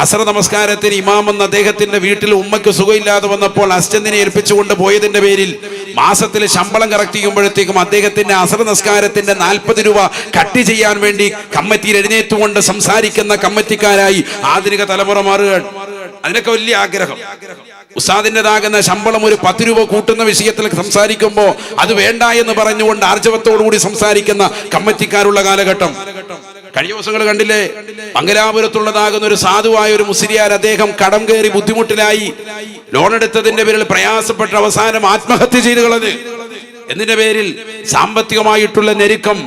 അസർ നമസ്കാരത്തിന് ഇമാമെന്ന് അദ്ദേഹത്തിന്റെ വീട്ടിൽ ഉമ്മയ്ക്ക് സുഖമില്ലാതെ വന്നപ്പോൾ അസിസ്റ്റന്റിനെ ഏൽപ്പിച്ചുകൊണ്ട് പോയതിന്റെ പേരിൽ മാസത്തിൽ ശമ്പളം കറക്റ്റ് ചെയ്യുമ്പോഴത്തേക്കും അദ്ദേഹത്തിന്റെ അസർ നമസ്കാരത്തിന്റെ 40 രൂപ കട്ട് ചെയ്യാൻ വേണ്ടി കമ്മിറ്റിയിൽ എഴുന്നേറ്റുകൊണ്ട് സംസാരിക്കുന്ന കമ്മിറ്റിക്കാരായി ആധുനിക തലമുറ മാറുകയാണ്. അതിനൊക്കെ വലിയ ആഗ്രഹം. ഉസ്താദിൻ്റെതാകുന്ന ശമ്പളം ഒരു 10 രൂപ കൂട്ടുന്ന വിഷയത്തിൽ സംസാരിക്കുമ്പോൾ അത് വേണ്ട എന്ന് പറഞ്ഞുകൊണ്ട് ആർജവത്തോടുകൂടി സംസാരിക്കുന്ന കമ്മിറ്റിക്കാരുള്ള കാലഘട്ടം. കഴിഞ്ഞ ദിവസങ്ങൾ കണ്ടില്ലേ, മംഗലാപുരത്തുള്ളതാകുന്ന ഒരു സാധുവായ ഒരു മുസ്ലിയാർ, അദ്ദേഹം കടം കയറി ബുദ്ധിമുട്ടിലായി, ലോൺ എടുത്തതിന്റെ പേരിൽ പ്രയാസപ്പെട്ട അവസാനം ആത്മഹത്യ ചെയ്തു കളഞ്ഞു. എന്തിന്റെ പേരിൽ? സാമ്പത്തികമായിട്ടുള്ള ഞെരുക്കം.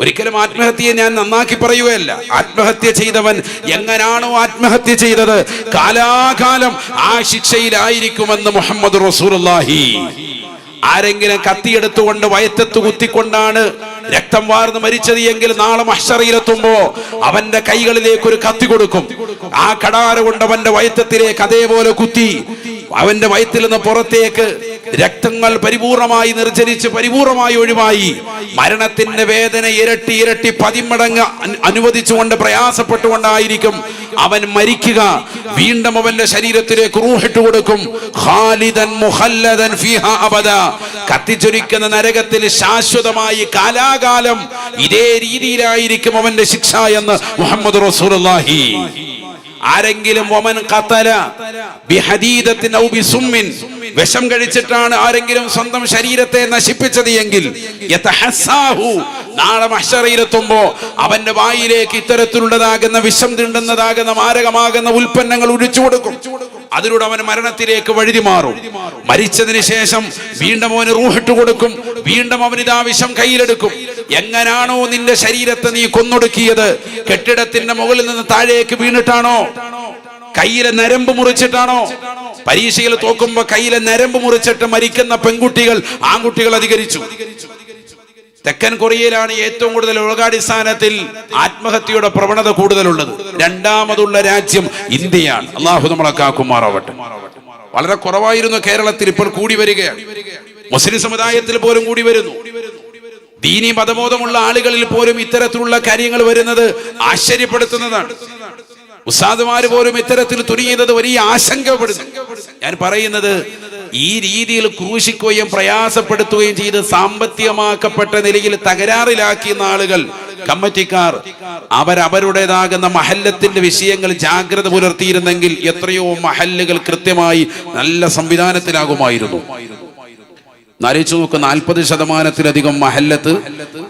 ഒരിക്കലും ആത്മഹത്യയെ ഞാൻ നന്നാക്കി പറയുകയല്ല. ആത്മഹത്യ ചെയ്തവൻ എങ്ങനാണോ ആത്മഹത്യ ചെയ്തത്, കാലാകാലം ആ ശിക്ഷയിലായിരിക്കുമെന്ന് മുഹമ്മദ് റസൂലുള്ളാഹി. ആരെങ്കിലും കത്തിയെടുത്തുകൊണ്ട് വയറ്റത്ത് കുത്തിക്കൊണ്ടാണ് രക്തം വാർന്ന് മരിച്ചത് എങ്കിൽ നാളെ മഹ്ശറിലെത്തുമ്പോ അവന്റെ കൈകളിലേക്ക് ഒരു കത്തി കൊടുക്കും. ആ കടാര കൊണ്ട് അവന്റെ വയറ്റത്തിലേക്ക് അതേപോലെ കുത്തി അവന്റെ വയറ്റിൽ നിന്ന് പുറത്തേക്ക് രക്തങ്ങൾ പരിപൂർണമായി നിർജ്ജരിച്ച് പരിപൂർണമായി ഒഴിവായി മരണത്തിന്റെ വേദന ഇരട്ടി ഇരട്ടി 10 മടങ്ങ് അനുവദിച്ചുകൊണ്ട് പ്രയാസപ്പെട്ടുകൊണ്ടായിരിക്കും അവൻ മരിക്കുക. വീണ്ടും അവന്റെ ശരീരത്തിലേക്ക് റൂഹിട്ട് കൊടുക്കും. ഖാലിദൻ മുഖല്ലദൻ ഫീഹാ അബദ. കത്തിച്ചൊരിക്കുന്ന നരകത്തിൽ ശാശ്വതമായി കാലാകാലം ഇതേ രീതിയിലായിരിക്കും അവന്റെ ശിക്ഷ എന്ന് മുഹമ്മദ് റസൂലുള്ളാഹി. ആരെങ്കിലും വമൻ ഖതല ബിഹദീദത്തിൻ ഔ ബിസുമ്മിൻ, വിഷം കഴിച്ചിട്ടാണ് ആരെങ്കിലും സ്വന്തം ശരീരത്തെ നശിപ്പിച്ചത് എങ്കിൽ യതഹസ്സാഹു, നാളെ മഹ്ശറിലെത്തുമ്പോ അവന്റെ വായിലേക്ക് ഇത്തരത്തിലുള്ളതാകുന്ന വിഷം തിണ്ടുന്നതാകുന്ന മാരകമാകുന്ന ഉൽപ്പന്നങ്ങൾ ഒഴിച്ചു കൊടുക്കും. അതിലൂടെ അവൻ മരണത്തിലേക്ക് വഴുതി മാറും. മരിച്ചതിന് ശേഷം വീണ്ടും അവന് റൂഹിട്ട് കൊടുക്കും. വീണ്ടും അവൻ ഇതാ വിഷം കയ്യിലെടുക്കും. എങ്ങനാണോ നിന്റെ ശരീരത്തെ നീ കൊന്നൊടുക്കിയത്, കെട്ടിടത്തിന്റെ മുകളിൽ നിന്ന് താഴേക്ക് വീണിട്ടാണോ, കയ്യിലെ നരമ്പ് മുറിച്ചിട്ടാണോ? പരീക്ഷയിൽ തോക്കുമ്പോ കയ്യിലെ നരമ്പ് മുറിച്ചിട്ട് മരിക്കുന്ന പെൺകുട്ടികൾ ആൺകുട്ടികൾ അധികരിച്ചു. തെക്കൻ കൊറിയയിലാണ് ഏറ്റവും കൂടുതൽ ലോകാടിസ്ഥാനത്തിൽ ആത്മഹത്യയുടെ പ്രവണത കൂടുതലുള്ളത്. രണ്ടാമതുള്ള രാജ്യം ഇന്ത്യയാണ്. അള്ളാഹു നമ്മളെ കാക്കുമാറാവട്ടെ. വളരെ കുറവായിരുന്നു കേരളത്തിൽ, ഇപ്പോൾ കൂടി വരികയാണ്. മുസ്ലിം സമുദായത്തിൽ പോലും കൂടി വരുന്നു. ദീനി മതബോധമുള്ള ആളുകളിൽ പോലും ഇത്തരത്തിലുള്ള കാര്യങ്ങൾ വരുന്നത് ആശ്ചര്യപ്പെടുത്തുന്നതാണ്. ഉസ്താദുമാര് പോലും ഇത്തരത്തിൽ തുനിയുന്നത് വലിയ ആശങ്കപ്പെടുന്നു. ഞാൻ പറയുന്നത്, ഈ രീതിയിൽ ക്രൂശിക്കുകയും പ്രയാസപ്പെടുത്തുകയും ചെയ്ത് സാമ്പത്തികമാക്കപ്പെട്ട നിലയിൽ തകരാറിലാക്കിയ ആളുകൾ, കമ്മിറ്റിക്കാർ, അവരുടേതാകുന്ന മഹല്ലത്തിന്റെ വിഷയങ്ങൾ ജാഗ്രത പുലർത്തിയിരുന്നെങ്കിൽ എത്രയോ മഹല്ലുകൾ കൃത്യമായി നല്ല സംവിധാനത്തിലാകുമായിരുന്നു. നരച്ചു നോക്ക്, 40% മഹല്ലത്ത്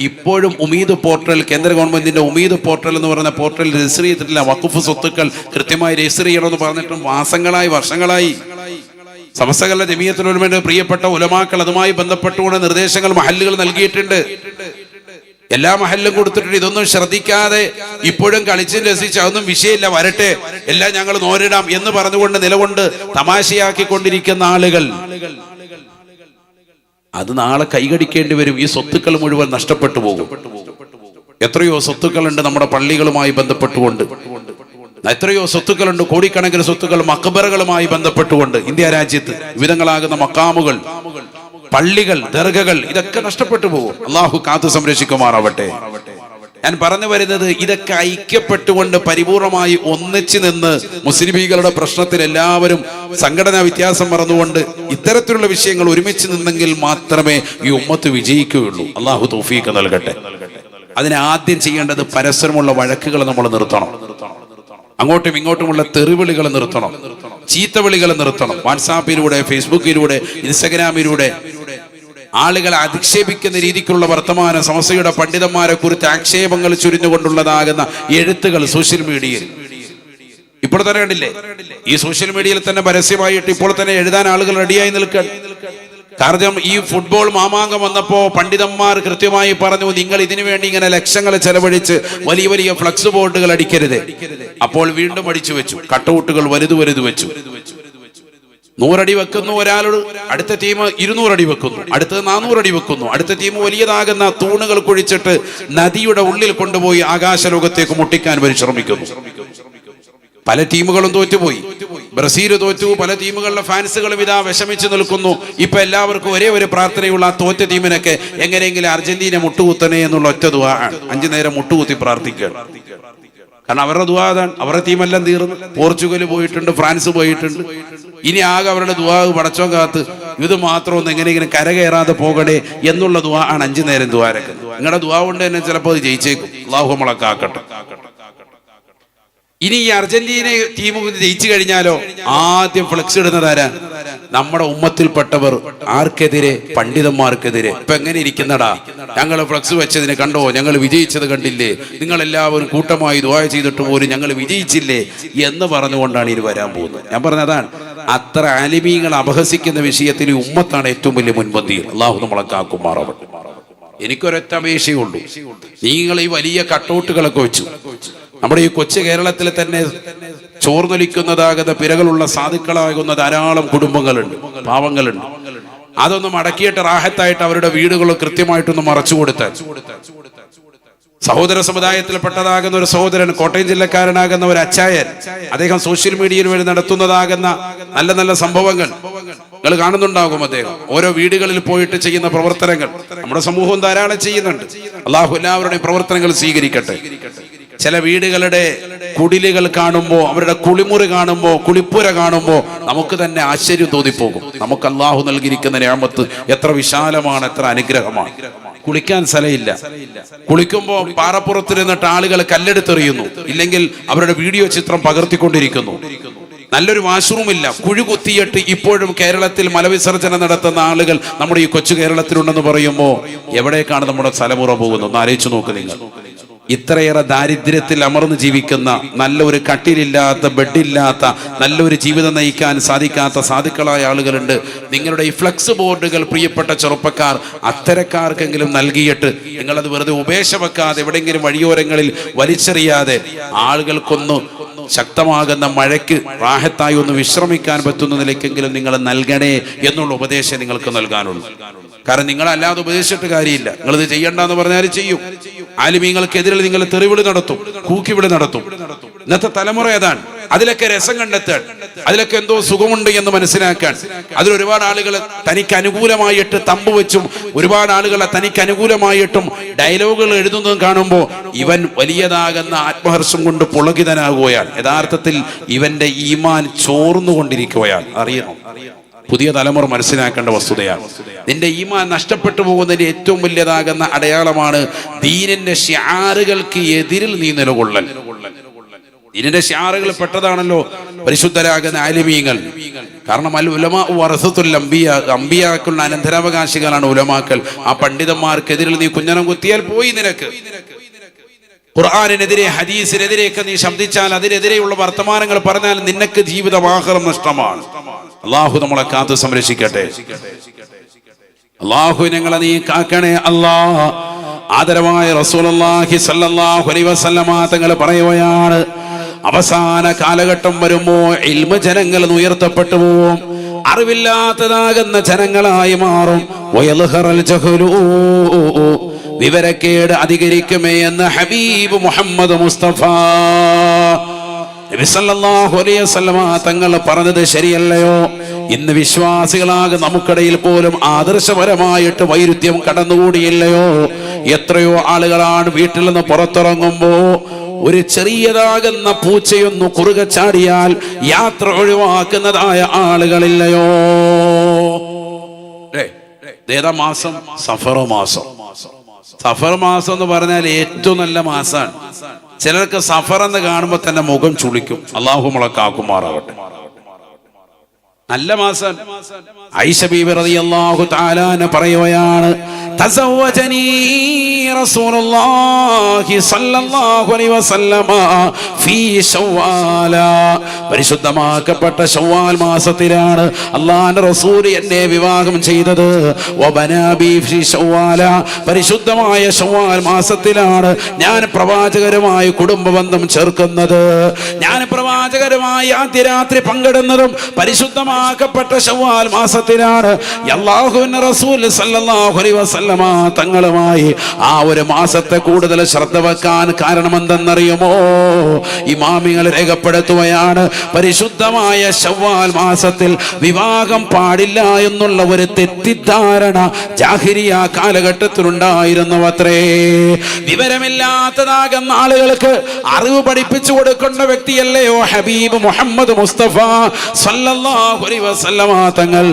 ഇപ്പോഴും ഉമീദ് പോർട്ടൽ, കേന്ദ്ര ഗവൺമെന്റിന്റെ ഉമീദ് പോർട്ടൽ എന്ന് പറയുന്ന പോർട്ടൽ രജിസ്റ്റർ ചെയ്തിട്ടില്ല. വഖഫ് സ്വത്തുക്കൾ കൃത്യമായി രജിസ്റ്റർ ചെയ്യണമെന്ന് പറഞ്ഞിട്ടും മാസങ്ങളായി വർഷങ്ങളായി സമസ്തകളുടെ ജമിയത്തുൽ ഉലമയുടെ പ്രിയപ്പെട്ട ഉലമാക്കൾ അതുമായി ബന്ധപ്പെട്ടുകൊണ്ട് നിർദ്ദേശങ്ങൾ മഹല്ലുകൾ നൽകിയിട്ടുണ്ട്. എല്ലാ മഹല്ലും കൊടുത്തിട്ടുണ്ട്. ഇതൊന്നും ശ്രദ്ധിക്കാതെ ഇപ്പോഴും കളിച്ച് രസിച്ച് അതൊന്നും വിഷയമില്ല, വരട്ടെ, എല്ലാം ഞങ്ങൾ നോരിടാം എന്ന് പറഞ്ഞുകൊണ്ട് നിലകൊണ്ട് തമാശയാക്കിക്കൊണ്ടിരിക്കുന്ന ആളുകൾ, അത് നാളെ കൈകടിക്കേണ്ടി വരും. ഈ സ്വത്തുക്കൾ മുഴുവൻ നഷ്ടപ്പെട്ടു പോകും. എത്രയോ സ്വത്തുക്കളുണ്ട് നമ്മുടെ പള്ളികളുമായി ബന്ധപ്പെട്ടുകൊണ്ട്, എത്രയോ സ്വത്തുക്കളുണ്ട്, കോടിക്കണക്കിന് സ്വത്തുക്കൾ മഖബറകളുമായി ബന്ധപ്പെട്ടുകൊണ്ട് ഇന്ത്യ രാജ്യത്ത് വിവിധങ്ങളാകുന്ന മക്കാമുകൾ, പള്ളികൾ, ദർഗകൾ, ഇതൊക്കെ നഷ്ടപ്പെട്ടു പോകും. അള്ളാഹു കാത്തു സംരക്ഷിക്കുമാറാവട്ടെ. ഞാൻ പറഞ്ഞു വരുന്നത്, ഇതൊക്കെ ഐക്യപ്പെട്ടുകൊണ്ട് പരിപൂർണമായി ഒന്നിച്ചു നിന്ന് മുസ്ലിമീങ്ങളുടെ പ്രശ്നത്തിൽ എല്ലാവരും സംഘടനാ വ്യത്യാസം മറന്നുകൊണ്ട് ഇത്തരത്തിലുള്ള വിഷയങ്ങൾ ഒരുമിച്ച് നിന്നെങ്കിൽ മാത്രമേ ഈ ഉമ്മത്ത് വിജയിക്കുകയുള്ളൂ. അള്ളാഹു തൗഫീഖ് നൽകട്ടെ. അതിന് ആദ്യം ചെയ്യേണ്ടത് പരസ്പരമുള്ള വഴക്കുകൾ നമ്മൾ നിർത്തണം. അങ്ങോട്ടും ഇങ്ങോട്ടുമുള്ള തെറിവിളികൾ നിർത്തണം, ചീത്തവിളികൾ നിർത്തണം. വാട്സാപ്പിലൂടെ, ഫേസ്ബുക്കിലൂടെ, ഇൻസ്റ്റഗ്രാമിലൂടെ ആളുകളെ അധിക്ഷേപിക്കുന്ന രീതിക്കുള്ള വർത്തമാനം, സമസ്തയുടെ പണ്ഡിതന്മാരെ കുറിച്ച് ആക്ഷേപങ്ങൾ ചുരിഞ്ഞുകൊണ്ടുള്ളതാകുന്ന എഴുത്തുകൾ സോഷ്യൽ മീഡിയയിൽ ഇപ്പോൾ തന്നെ കണ്ടില്ലേ? ഈ സോഷ്യൽ മീഡിയയിൽ തന്നെ പരസ്യമായിട്ട് ഇപ്പോൾ തന്നെ എഴുതാൻ ആളുകൾ റെഡിയായി നിൽക്കാൻ. കാരണം ഈ ഫുട്ബോൾ മാമാങ്കം വന്നപ്പോ പണ്ഡിതന്മാർ കൃത്യമായി പറഞ്ഞു, നിങ്ങൾ ഇതിനു വേണ്ടി ഇങ്ങനെ ലക്ഷങ്ങൾ ചെലവഴിച്ച് വലിയ വലിയ ഫ്ലക്സ് ബോർഡുകൾ അടിക്കരുത്. അപ്പോൾ വീണ്ടും അടിച്ചു വെച്ചു, കട്ടൗട്ടുകൾ വലുത് വെച്ചു. 100 അടി വെക്കുന്നു ഒരാളോട്, അടുത്ത ടീം 200 അടി വെക്കുന്നു, അടുത്തത് 400 അടി വെക്കുന്നു, അടുത്ത ടീം വലിയതാകുന്ന തൂണുകൾ കുഴിച്ചിട്ട് നദിയുടെ ഉള്ളിൽ കൊണ്ടുപോയി ആകാശലോകത്തേക്ക് മുട്ടിക്കാൻ പരിശ്രമിക്കുന്നു. പല ടീമുകളും തോറ്റുപോയി. ബ്രസീൽ തോറ്റു. പല ടീമുകളിലെ ഫാൻസുകളും ഇതാ വിഷമിച്ച് നിൽക്കുന്നു. ഇപ്പൊ എല്ലാവർക്കും ഒരേ ഒരു പ്രാർത്ഥനയുള്ള ആ തോറ്റ ടീമിനൊക്കെ എങ്ങനെയെങ്കിലും അർജന്റീന മുട്ടുകുത്തണേ എന്നുള്ള ഒറ്റ ദുആ ആണ്. 5 നേരം മുട്ടുകുത്തി പ്രാർത്ഥിക്കുക. കാരണം അവരുടെ ദുആ അതാണ്. അവരുടെ ടീമെല്ലാം തീർന്നു. പോർച്ചുഗൽ പോയിട്ടുണ്ട്, ഫ്രാൻസ് പോയിട്ടുണ്ട്. ഇനി ആകെ അവരുടെ ദുആ പടച്ചോൻ കാത്ത് ഇത് മാത്രം ഒന്ന് എങ്ങനെയെങ്കിലും കരകയറാതെ പോകണേ എന്നുള്ള ദുആ ആണ് 5 നേരം ദുആരക്കുന്നത്. നിങ്ങളുടെ ദുആ കൊണ്ട് തന്നെ ചിലപ്പോൾ അത് ജയിച്ചേക്കും. അല്ലാഹു നമ്മളെ കാക്കട്ടെ. ഇനി ഈ അർജന്റീന ടീം ജയിച്ചു കഴിഞ്ഞാലോ ആദ്യം ഫ്ലെക്സ് ഇടുന്നതാരാ? നമ്മുടെ ഉമ്മത്തിൽപ്പെട്ടവർ. ആർക്കെതിരെ? പണ്ഡിതന്മാർക്കെതിരെ. ഇപ്പൊ എങ്ങനെ ഇരിക്കുന്നടാ, ഞങ്ങൾ ഫ്ലെക്സ് വെച്ചതിന് കണ്ടോ, ഞങ്ങൾ വിജയിച്ചത് കണ്ടില്ലേ, നിങ്ങൾ എല്ലാവരും കൂട്ടമായി ദുആ ചെയ്തിട്ട് പോലും ഞങ്ങൾ വിജയിച്ചില്ലേ എന്ന് പറഞ്ഞുകൊണ്ടാണ് ഇനി വരാൻ പോകുന്നത്. ഞാൻ പറഞ്ഞതാണ്, അത്ര ആലിമീങ്ങൾ അപഹസിക്കുന്ന വിഷയത്തിൽ ഉമ്മത്താണ് ഏറ്റവും വലിയ മുൻപന്തിയിൽ. അല്ലാഹു നമ്മളെ കാക്കുമാറാവട്ടെ. എനിക്കൊരൊറ്റ അപേക്ഷയുള്ളൂ, നിങ്ങൾ ഈ വലിയ കട്ടൗട്ടുകളൊക്കെ വെച്ചു നമ്മുടെ ഈ കൊച്ചു കേരളത്തിൽ തന്നെ ചോർന്നൊലിക്കുന്നതാകുന്ന പിരകളുള്ള സാധുക്കളാകുന്ന ധാരാളം കുടുംബങ്ങളുണ്ട്, പാവങ്ങളുണ്ട്. അതൊന്നും അടക്കിയിട്ട് റാഹത്തായിട്ട് അവരുടെ വീടുകൾ കൃത്യമായിട്ടൊന്ന് മറച്ചു കൊടുത്താൽ, സഹോദര സമുദായത്തിൽപ്പെട്ടതാകുന്ന ഒരു സഹോദരൻ, കോട്ടയം ജില്ലക്കാരനാകുന്ന ഒരു അച്ചായൻ, അദ്ദേഹം സോഷ്യൽ മീഡിയയിൽ വഴി നടത്തുന്നതാകുന്ന നല്ല നല്ല സംഭവങ്ങൾ നിങ്ങൾ കാണുന്നുണ്ടാകും. അദ്ദേഹം ഓരോ വീടുകളിൽ പോയിട്ട് ചെയ്യുന്ന പ്രവർത്തനങ്ങൾ നമ്മുടെ സമൂഹം ധാരാളം ചെയ്യുന്നുണ്ട്. അള്ളാഹു എല്ലാവരുടെയും പ്രവർത്തനങ്ങൾ സ്വീകരിക്കട്ടെ. ചില വീടുകളുടെ കുടിലുകൾ കാണുമ്പോൾ, അവരുടെ കുളിമുറി കാണുമ്പോൾ, കുളിപ്പുര കാണുമ്പോൾ നമുക്ക് തന്നെ ആശ്ചര്യം തോന്നിപ്പോകും. നമുക്ക് അള്ളാഹു നൽകിയിരിക്കുന്ന നിഅമത്ത് എത്ര വിശാലമാണ്, എത്ര അനുഗ്രഹമാണ്. കുളിക്കാൻ സ്ഥലമില്ല. കുളിക്കുമ്പോൾ പാറപ്പുറത്തിരുന്നിട്ട് ആളുകൾ കല്ലെടുത്തെറിയുന്നു, ഇല്ലെങ്കിൽ അവരുടെ വീഡിയോ ചിത്രം പകർത്തിക്കൊണ്ടിരിക്കുന്നു. നല്ലൊരു വാഷ്റൂം ഇല്ല. കുഴി കുത്തിയിട്ട് ഇപ്പോഴും കേരളത്തിൽ മലവിസർജനം നടത്തുന്ന ആളുകൾ നമ്മുടെ ഈ കൊച്ചു കേരളത്തിലുണ്ടെന്ന് പറയുമ്പോൾ എവിടേക്കാണ് നമ്മുടെ തലമുറ പോകുന്നത്? ഒന്ന് ആലോചിച്ചു നോക്ക് നിങ്ങൾ. ഇത്രയേറെ ദാരിദ്ര്യത്തിൽ അമർന്ന് ജീവിക്കുന്ന, നല്ലൊരു കട്ടിലില്ലാത്ത, ബെഡില്ലാത്ത, നല്ലൊരു ജീവിതം നയിക്കാൻ സാധിക്കാത്ത സാധുക്കളായ ആളുകളുണ്ട്. നിങ്ങളുടെ ഈ ഫ്ലെക്സ് ബോർഡുകൾ പ്രിയപ്പെട്ട ചെറുപ്പക്കാർ അത്തരക്കാർക്കെങ്കിലും നൽകിയിട്ട് നിങ്ങളത് വെറുതെ ഉപേക്ഷ വെക്കാതെ എവിടെയെങ്കിലും വഴിയോരങ്ങളിൽ വലിച്ചെറിയാതെ ആളുകൾക്കൊന്ന് ശക്തമാകുന്ന മഴയ്ക്ക് റാഹത്തായി ഒന്ന് വിശ്രമിക്കാൻ പറ്റുന്ന നിലയ്ക്കെങ്കിലും നിങ്ങൾ നൽകണേ എന്നുള്ള ഉപദേശം നിങ്ങൾക്ക് നൽകാനുള്ളൂ. കാരണം നിങ്ങളല്ലാതെ ഉപദേശിച്ചിട്ട് കാര്യമില്ല. നിങ്ങളിത് ചെയ്യണ്ടെന്ന് പറഞ്ഞാൽ ചെയ്യും. ആലിമീങ്ങൾക്കെതിരെ നിങ്ങൾ തെറിവിളി നടത്തും, കൂക്കിവിളി നടത്തും. ഇന്നത്തെ തലമുറ ഏതാണ്? അതിലൊക്കെ രസം കണ്ടെത്താൻ, അതിലൊക്കെ എന്തോ സുഖമുണ്ട് എന്ന് മനസ്സിലാക്കാൻ, അതിലൊരുപാട് ആളുകൾ തനിക്ക് അനുകൂലമായിട്ട് തമ്പ് വെച്ചും ഒരുപാട് ആളുകളെ തനിക്ക് അനുകൂലമായിട്ടും ഡയലോഗുകൾ എഴുതുന്നതും കാണുമ്പോൾ ഇവൻ വലിയതാകുന്ന ആത്മഹർഷം കൊണ്ട് പുളകിതനാകുകയാണ്. യഥാർത്ഥത്തിൽ ഇവന്റെ ഈമാൻ ചോർന്നുകൊണ്ടിരിക്കുകയാണ്. അറിയണം, പുതിയ തലമുറ മനസ്സിലാക്കേണ്ട വസ്തുതയാണ്. നിന്റെ ഈമാൻ നഷ്ടപ്പെട്ടു പോകുന്നതിന്റെ ഏറ്റവും വലിയതാകുന്ന അടയാളമാണ് ദീനിന്റെ ശിആറുകൾക്ക് എതിരിൽ നീ നിലകൊള്ളൽ. ദീനിന്റെ ശിആറുകൾ പെട്ടതാണല്ലോ പരിശുദ്ധരാകുന്ന ആലിമീങ്ങൾ. കാരണം അൽ ഉലമാ വറസത്തുൽ അംബിയ, അംബിയാക്കളുടെ അനന്തരാവകാശികളാണ് ഉലമാക്കൾ. ആ പണ്ഡിതന്മാർക്കെതിരിൽ നീ കുഞ്ഞനം കുത്തിയാൽ പോയി നിനക്ക്. ഖുർആനിനെതിരെ, ഹദീസിനെതിരെയൊക്കെ നീ ശബ്ദിച്ചാൽ, അതിനെതിരെയുള്ള വർത്തമാനങ്ങൾ പറഞ്ഞാൽ നിനക്ക് ജീവിതമാഹ്റം നഷ്ടമാണ്. അള്ളാഹു നമ്മളെ കാത്ത് സംരക്ഷിക്കട്ടെ. അള്ളാഹു ഞങ്ങളെ നീ കാക്കണേ അല്ലാ. ആദരവായ റസൂലുള്ളാഹി സ്വല്ലല്ലാഹു അലൈഹി വസല്ലമ തങ്ങൾ പറയുകയാണ്, അവസാന കാലഘട്ടം വരുമ്പോ ഇൽമ ജനങ്ങൾ ഉയർത്തപ്പെട്ടു പോവും, അറിവില്ലാത്തതാകുന്ന ജനങ്ങളായി മാറും. വയൽഹറൽ ജഹലു, വിവരക്കേട് അധികരിക്കുമേ എന്ന് ഹബീബ് മുഹമ്മദ് മുസ്തഫ നബി സല്ലല്ലാഹു അലൈഹി വസല്ലമ തങ്ങൾ പറഞ്ഞത് ശരിയല്ലയോ? ഇന്ന് വിശ്വാസികളാകെ നമുക്കിടയിൽ പോലും ആദർശപരമായിട്ട് വൈരുദ്ധ്യം കടന്നുകൂടിയില്ലയോ? എത്രയോ ആളുകളാണ് വീട്ടിൽ നിന്ന് പുറത്തിറങ്ങുമ്പോ ഒരു ചെറിയതാകുന്ന പൂച്ചയൊന്നു കുറുകെ ചാടിയാൽ യാത്ര ഒഴിവാക്കുന്നതായ ആളുകളില്ലയോ? ഏതാ മാസം? സഫർ മാസം. സഫർ മാസം എന്ന് പറഞ്ഞാൽ ഏറ്റവും നല്ല മാസമാണ്. ചിലർക്ക് സഫർ എന്ന് കാണുമ്പോൾ തന്നെ മുഖം ചുളിക്കും. അള്ളാഹു നമ്മളെ കാക്കുമാറാവട്ടെ. നല്ല മാസം. ആയിഷ ബീബി റളിയല്ലാഹു തആല അൻഹ പറയുകയാണ്, തസവ്വജനീ റസൂലുള്ളാഹി സ്വല്ലല്ലാഹു അലൈഹി വസല്ലമ ഫീ ശവ്വാല. പരിശുദ്ധമാക്കപ്പെട്ട ശവ്വാൽ മാസത്തിലാണ് അല്ലാഹുവിന്റെ റസൂൽ എന്നെ വിവാഹം ചെയ്തത്. വബനാ ബി ഫീ ശവ്വാല. പരിശുദ്ധമായ ശവ്വാൽ മാസത്തിലാണ് ഞാൻ പ്രവാചകരുമായി കുടുംബബന്ധം ചേർക്കുന്നത്. ഞാൻ പ്രവാചകരുമായി ആദ്യ രാത്രി പങ്കിടുന്നതും പരിശുദ്ധമാക്കപ്പെട്ട ശവ്വാൽ മാസത്തിലാണ്. അല്ലാഹുവിന്റെ റസൂൽ സ്വല്ലല്ലാഹു അലൈഹി വസല്ലമ വസല്ലമ തങ്ങളുമായി ആ ഒരു മാസത്തെ കൂടുതൽ ശ്രദ്ധ വെക്കാൻ കാരണം എന്തെന്നറിയുമോ? ഇമാമികൾ രേഖപ്പെടുത്തുകയാണ്, പരിശുദ്ധമായ ശവ്വാൽ മാസത്തിൽ വിവാഹം പാടില്ല എന്നുള്ള ഒരു തെറ്റിദ്ധാരണ ജാഹിരിയ കാലഘട്ടത്തിലുണ്ടായിരുന്നു അത്രേ. വിവരമില്ലാത്തതാകുന്ന ആളുകൾക്ക് അറിവ് പഠിപ്പിച്ചു കൊടുക്കുന്ന വ്യക്തിയല്ലയോ ഹബീബ് മുഹമ്മദ് മുസ്തഫ സല്ലല്ലാഹു അലൈഹി വസല്ലമ തങ്ങൾ.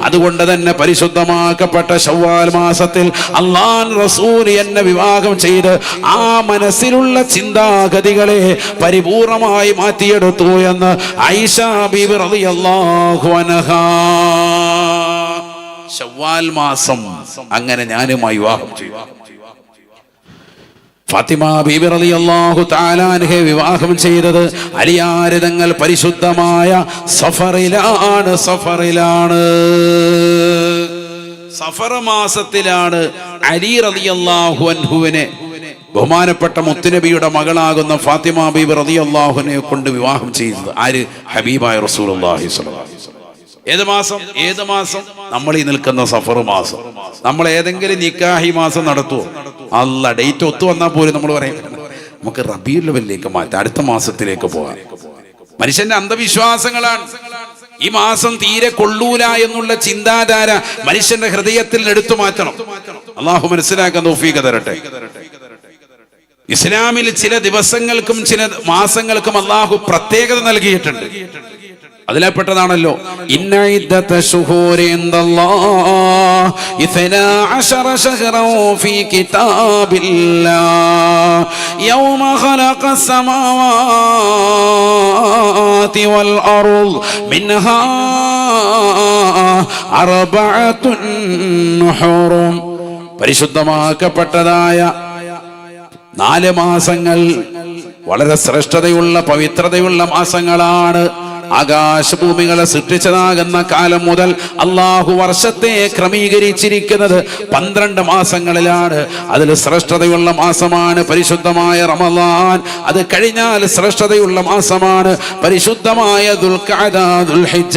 അതുകൊണ്ട് തന്നെ പരിശുദ്ധമാക്കപ്പെട്ട ശവ്വാൽ മാസത്തിൽ അല്ലാഹു റസൂൽ എന്നെ വിവാഹം ചെയ്ത് ആ മനസ്സിലുള്ള ചിന്താഗതികളെ പരിപൂർണമായി മാറ്റിയെടുത്തു എന്ന് ആയിഷ ബീബി റളിയല്ലാഹു അൻഹാ. ശവ്വാൽ മാസം അങ്ങനെ ഞാനുമായി വിവാഹം ചെയ്തു. ഫാത്തിമ ബീബി റളിയല്ലാഹു തആല അൻഹയെ വിവാഹം ചെയ്തത് അലിയാർ തങ്ങൾ പരിശുദ്ധമായ സഫറിലാണ്. സഫർ മാസത്തിലാണ് അലി റളിയല്ലാഹു അൻഹുവിനെ ബഹുമാനപ്പെട്ട മുത്തുനബിയുടെ മകളാകുന്ന ഫാത്തിമ ബീബി റളിയല്ലാഹു അൻഹയെ കൊണ്ട് വിവാഹം ചെയ്തത്. ആര്? ഹബീബായ റസൂലുള്ളാഹി സ്വല്ലല്ലാഹു അലൈഹി വസല്ലം. ഏത് മാസം? നമ്മൾ ഈ നിൽക്കുന്ന സഫർ മാസം. നമ്മൾ ഏതെങ്കിലും നിക്കാഹി മാസം നടത്തുവോ? അല്ല, ഡേറ്റ് ഒത്തു വന്നാൽ പോലും നമ്മൾ പറയും നമുക്ക് റബീഉൽ അവ്വലിലേക്ക് മാറ്റാം, അടുത്ത മാസത്തിലേക്ക് പോകാം. മനുഷ്യന്റെ അന്ധവിശ്വാസങ്ങളാണ്. ഈ മാസം തീരെ കൊള്ളൂല എന്നുള്ള ചിന്താധാര മനുഷ്യന്റെ ഹൃദയത്തിൽ എടുത്തു മാറ്റണം. അള്ളാഹു മനസ്സിലാക്കാൻ തൗഫീഖ് തരട്ടെ. ഇസ്ലാമിൽ ചില ദിവസങ്ങൾക്കും ചില മാസങ്ങൾക്കും അള്ളാഹു പ്രത്യേകത നൽകിയിട്ടുണ്ട്. അതിലെപ്പെട്ടതാണല്ലോ ഇന്ന ഇദ്ദത ശുഹൂരി ഇൻദല്ലാഹ് 12 ശഹ്റൻ ഫീ കിതാബില്ലാഹ് യൗമ ഖലഖസ് സമാവാതി വൽ അർദ് മിൻഹാ അർബഅത്തുൻ ഹുറും. പരിശുദ്ധമാക്കപ്പെട്ടതായ 4 മാസങ്ങൾ വളരെ ശ്രേഷ്ഠതയുള്ള പവിത്രതയുള്ള മാസങ്ങളാണ്. ആകാശഭൂമികളെ സൃഷ്ടിച്ചതാകുന്ന കാലം മുതൽ അള്ളാഹു വർഷത്തെ ക്രമീകരിച്ചിരിക്കുന്നത് 12 മാസങ്ങളിലാണ്. അതിൽ ശ്രേഷ്ഠതയുള്ള മാസമാണ് പരിശുദ്ധമായ റമളാൻ. അത് കഴിഞ്ഞാൽ ശ്രേഷ്ഠതയുള്ള മാസമാണ് പരിശുദ്ധമായ ദുൽഖഅദ, ദുൽഹിജ്ജ,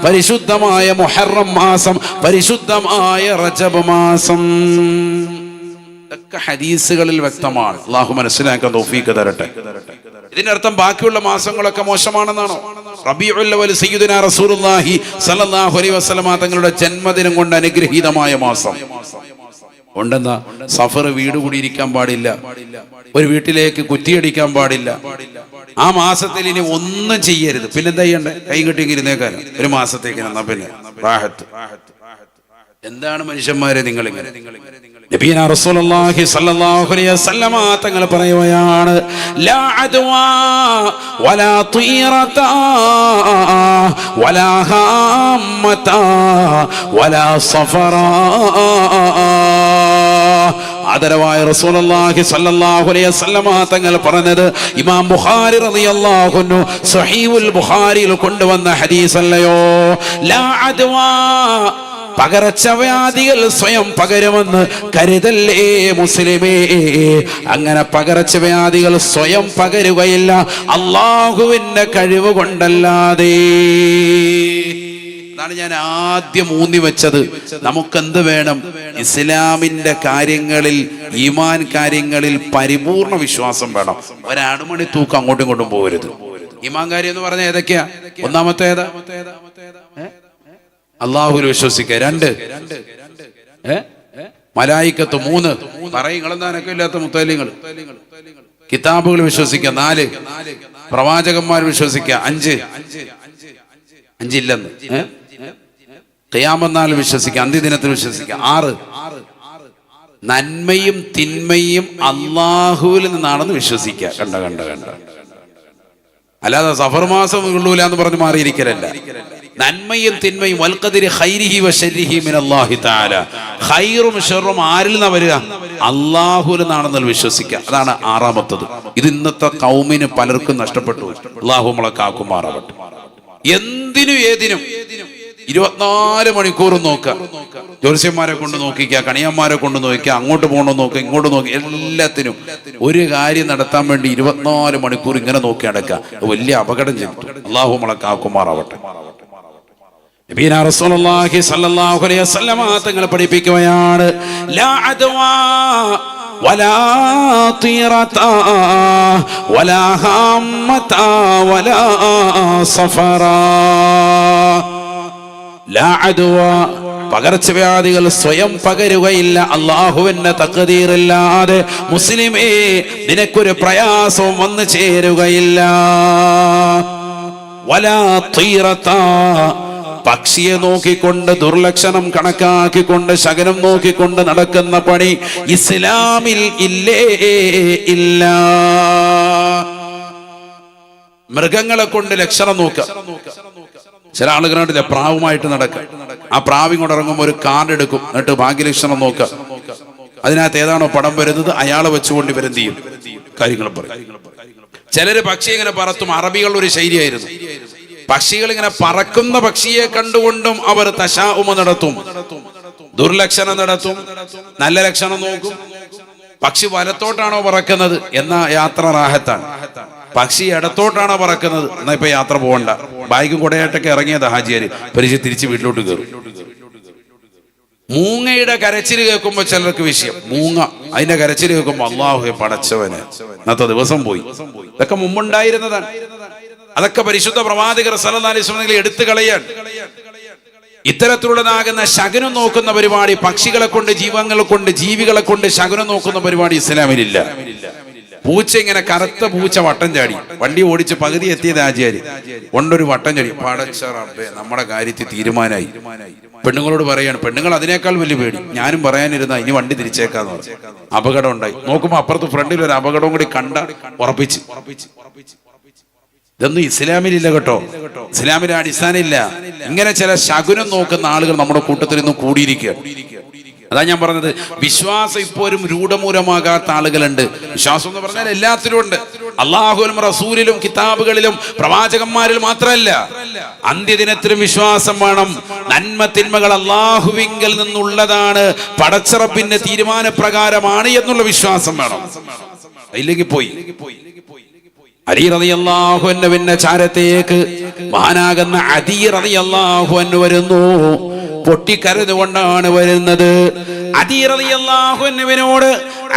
പരിശുദ്ധമായ മുഹറം മാസം, പരിശുദ്ധമായ റജബ് മാസം. ഇതൊക്കെ ഹദീസുകളിൽ വ്യക്തമാണ്. അള്ളാഹു മനസ്സിലാക്കാൻ തൗഫീഖ് തരട്ടെ. ഇതിന്റെ അർത്ഥം ബാക്കിയുള്ള മാസങ്ങളൊക്കെ മോശമാണെന്നാണോ? റബീഉൽ അവ്വൽ സയ്യിദുനാ റസൂലുള്ളാഹി സ്വല്ലല്ലാഹു അലൈഹി വസല്ലമ തങ്ങളുടെ ജന്മദിനം കൊണ്ട് അനുഗ്രഹീതമായ മാസം. ഉണ്ടെന്നാ സഫർ വീട് കൂടിയിരിക്കാൻ പാടില്ല, ഒരു വീട്ടിലേക്ക് കുറ്റിയടിക്കാൻ പാടില്ല. ആ മാസത്തിൽ ഇനി ഒന്നും ചെയ്യരുത്. പിന്നെന്താ ചെയ്യണ്ടേ? കൈ കെട്ടിയിരുന്നേക്കാനും ഒരു മാസത്തേക്ക്. എന്നാ പിന്നെ റാഹത്ത്. എന്താണ് മനുഷ്യന്മാരെ നിങ്ങളിങ്ങനെ? നബിയനാ റസൂലുള്ളാഹി സ്വല്ലല്ലാഹു അലൈഹി വസല്ലമ തങ്ങൾ പറയുകയാണ്, ലാ അദ്വാ വലാ തീറതാ വലാ ഹാമതാ വലാ സഫറാ. ആദരവായ റസൂലുള്ളാഹി സ്വല്ലല്ലാഹു അലൈഹി വസല്ലമ തങ്ങൾ പറഞ്ഞത് ഇമാം ബുഖാരി റളിയല്ലാഹു അൻഹു സ്വഹീഹുൽ ബുഖാരിയിൽ കൊണ്ടുവന്ന ഹദീസ് അല്ലയോ? ലാ അദ്വാ, പകർച്ചവ്യാധികൾ സ്വയം പകരുമെന്ന് കരുതല്ലേ മുസ്ലിമേ. അങ്ങനെ പകർച്ചവ്യാധികൾ സ്വയം പകരുകയില്ല അള്ളാഹുവിന്റെ കഴിവ് കൊണ്ടല്ലാതെ. അതാണ് ഞാൻ ആദ്യം ഊന്നി വെച്ചത്. നമുക്കെന്ത് വേണം? ഇസ്ലാമിന്റെ കാര്യങ്ങളിൽ, ഈമാൻ കാര്യങ്ങളിൽ പരിപൂർണ വിശ്വാസം വേണം. ഒരടുമണി തൂക്കം അങ്ങോട്ടും ഇങ്ങോട്ടും പോകരുത്. ഈമാൻ കാര്യം എന്ന് പറഞ്ഞാൽ ഏതൊക്കെയാ? ഒന്നാമത്തെ ഏതാ? അള്ളാഹുവിൽ വിശ്വസിക്കുക. 2 മലായിക്കത്ത്. 3 പറയുകളെന്താനൊക്കെ ഇല്ലാത്ത മുത്തലിങ്ങൾ. കിതാബുകൾ വിശ്വസിക്കുക. 4 പ്രവാചകന്മാർ വിശ്വസിക്കുക. 5 ഇല്ലെന്ന്. ഖിയാമത്ത് നാൾ വിശ്വസിക്കുക. അന്ത്യദിനത്തിൽ വിശ്വസിക്കുക. 6 നന്മയും തിന്മയും അള്ളാഹുവിൽ നിന്നാണെന്ന് വിശ്വസിക്കുക. കണ്ട അല്ലാതെ സഫർ മാസം കൊള്ളൂല എന്ന് പറഞ്ഞ് മാറിയിരിക്കലല്ല. നന്മയും തിന്മയും വൽഖദരി ഖൈരിഹി വശർരിഹി മിനല്ലാഹി തആല. ഖൈറും ശർറും ആരിൽ നിന്നാ വരിക? അള്ളാഹുവിൽ നിന്നാണെന്ന് വിശ്വസിക്കുക. അതാണ് 6ാമത്തത്. ഇത് ഇന്നത്തെ ഖൗമിന് പലർക്കും നഷ്ടപ്പെട്ടു. അള്ളാഹു നമ്മളെ കാക്കുമാറാവട്ടെ. എന്തിനും ഏതിനും 24 മണിക്കൂറും നോക്കുക. ജ്യോത്സ്യന്മാരെ കൊണ്ട് നോക്കിക്കുക, കണിയന്മാരെ കൊണ്ട് നോക്കുക, അങ്ങോട്ട് പോകണോ നോക്കുക, ഇങ്ങോട്ട് നോക്കുക. എല്ലാത്തിനും ഒരു കാര്യം നടത്താൻ വേണ്ടി 24 മണിക്കൂർ ഇങ്ങനെ നോക്കി നടക്കുക. വലിയ അപകടം ചെയ്തു. അള്ളാഹു നമ്മളെ കാക്കുമാറാവട്ടെ. നബിയുനാ റസൂലുള്ളാഹി സ്വല്ലല്ലാഹു അലൈഹി വസല്ലമ തങ്ങൾ പഠിപ്പിക്കുകയാണ്, ലാ അദ്വാ വലാ തീറതാ വലാ ഹമ്മതാ വലാ സഫറാ. ലാ അദ്വാ, പകർച്ചവ്യാധികൾ സ്വയം പകരുകയില്ല, അള്ളാഹുവിന്റെ തഖ്ദീറില്ലാതെ മുസ്ലിമേ നിനക്കൊരു പ്രയാസവും വന്നു ചേരുകയില്ല. വലാ തീറതാ, പക്ഷിയെ നോക്കിക്കൊണ്ട് ദുർലക്ഷണം കണക്കാക്കിക്കൊണ്ട് ശകനം നോക്കിക്കൊണ്ട് നടക്കുന്ന പണി ഇസ്ലാമിൽ ഇല്ലേ ഇല്ല. മൃഗങ്ങളെ കൊണ്ട് ലക്ഷണം നോക്കുക. ചില ആളുകളുടെ പ്രാവുമായിട്ട് നടക്കുക, ആ പ്രാവിൻ കൊണ്ട് ഇറങ്ങുമ്പോൾ ഒരു കാർഡ് എടുക്കും, എന്നിട്ട് ഭാഗ്യലക്ഷണം നോക്കുക. അതിനകത്ത് ഏതാണോ പടം വരുന്നത് അയാളെ വെച്ചുകൊണ്ട് ഇവരെന്ത് ചെയ്യും, കാര്യങ്ങൾ പറയും. ചിലര് പക്ഷി ഇങ്ങനെ പറത്തും. അറബികളുടെ ഒരു ശൈലിയായിരുന്നു, പക്ഷികൾ ഇങ്ങനെ പറക്കുന്ന പക്ഷിയെ കണ്ടുകൊണ്ടും അവർ തശാഉമ നടത്തും, ദുർലക്ഷണം നടത്തും, നല്ല ലക്ഷണം നോക്കും. പക്ഷി വലത്തോട്ടാണോ പറക്കുന്നത് എന്നാ യാത്ര റാഹത്താണ്, പക്ഷി ഇടത്തോട്ടാണോ പറക്കുന്നത് എന്നാ ഇപ്പൊ യാത്ര പോകണ്ട. ബാഗും കുടയായിട്ടൊക്കെ ഇറങ്ങിയത് ഹാജിയാര് പരിചയം തിരിച്ച് വീട്ടിലോട്ട് കയറും. മൂങ്ങയുടെ കരച്ചിൽ കേൾക്കുമ്പോ ചിലർക്ക് വിഷയം, മൂങ്ങ അതിന്റെ കരച്ചിൽ കേൾക്കുമ്പോ അല്ലാഹുവേ പടച്ചവനെ ഇന്നത്തെ ദിവസം പോയി. ഇതൊക്കെ മുമ്പുണ്ടായിരുന്നതാണ്. അതൊക്കെ പരിശുദ്ധ പ്രവാചകർ സല്ലല്ലാഹു അലൈഹി വസല്ലം എടുത്തു കളയാൻ. ഇത്തരത്തിലുള്ളതാകുന്ന ശകുനം നോക്കുന്ന പരിപാടി, പക്ഷികളെ കൊണ്ട് ജീവികളെ കൊണ്ട് ശകുനം നോക്കുന്ന പരിപാടി ഇസ്ലാമിലില്ല. പൂച്ച ഇങ്ങനെ കറുത്ത പൂച്ച വട്ടം ചാടി, വണ്ടി ഓടിച്ച് പകുതി എത്തിയത് ആചാര്യ കൊണ്ടൊരു വട്ടം ചാടി. പടച്ച റബ്ബേ നമ്മുടെ കാര്യത്തിൽ തീരുമാനമായി. പെണ്ണുങ്ങളോട് പറയാണ്, പെണ്ണുങ്ങൾ അതിനേക്കാൾ വലിയ പേടി. ഞാനും പറയാനിരുന്ന ഇനി വണ്ടി തിരിച്ചേക്കാന്ന് പറഞ്ഞു. അപകടം ഉണ്ടായി. നോക്കുമ്പോ അപ്പുറത്ത് ഫ്രണ്ടിൽ ഒരു അപകടവും കൂടി കണ്ട ഉറപ്പിച്ച്. ഇതൊന്നും ഇസ്ലാമിലില്ല കേട്ടോ, ഇസ്ലാമിലെ അടിസ്ഥാനം ഇല്ല. ഇങ്ങനെ ചില ശകുനം നോക്കുന്ന ആളുകൾ നമ്മുടെ കൂട്ടത്തിൽ നിന്ന് കൂടിയിരിക്കുക. അതാ ഞാൻ പറഞ്ഞത്, വിശ്വാസം ഇപ്പോഴും രൂഢമൂലമാകാത്ത ആളുകളുണ്ട്. വിശ്വാസം എന്ന് പറഞ്ഞാൽ എല്ലാത്തിലും ഉണ്ട്. അള്ളാഹുവിലും റസൂലിലും കിതാബുകളിലും പ്രവാചകന്മാരിൽ മാത്രമല്ല, അന്ത്യദിനത്തിലും വിശ്വാസം വേണം. നന്മ തിന്മകൾ അള്ളാഹുവിങ്കൽ നിന്നുള്ളതാണ്, പടച്ചറപ്പിന്റെ തീരുമാനപ്രകാരമാണ് എന്നുള്ള വിശ്വാസം വേണം. ഇല്ലെങ്കിൽ പോയി. അലി റളിയല്ലാഹു അൻഹുവിന്റെ ചാരത്തേക്ക് മഹാനാകുന്ന അദി റളിയല്ലാഹു അൻഹു വരുന്നു. പൊട്ടിക്കരഞ്ഞുകൊണ്ടാണ് വരുന്നത്. അദി റളിയല്ലാഹു അൻഹുവിനോട്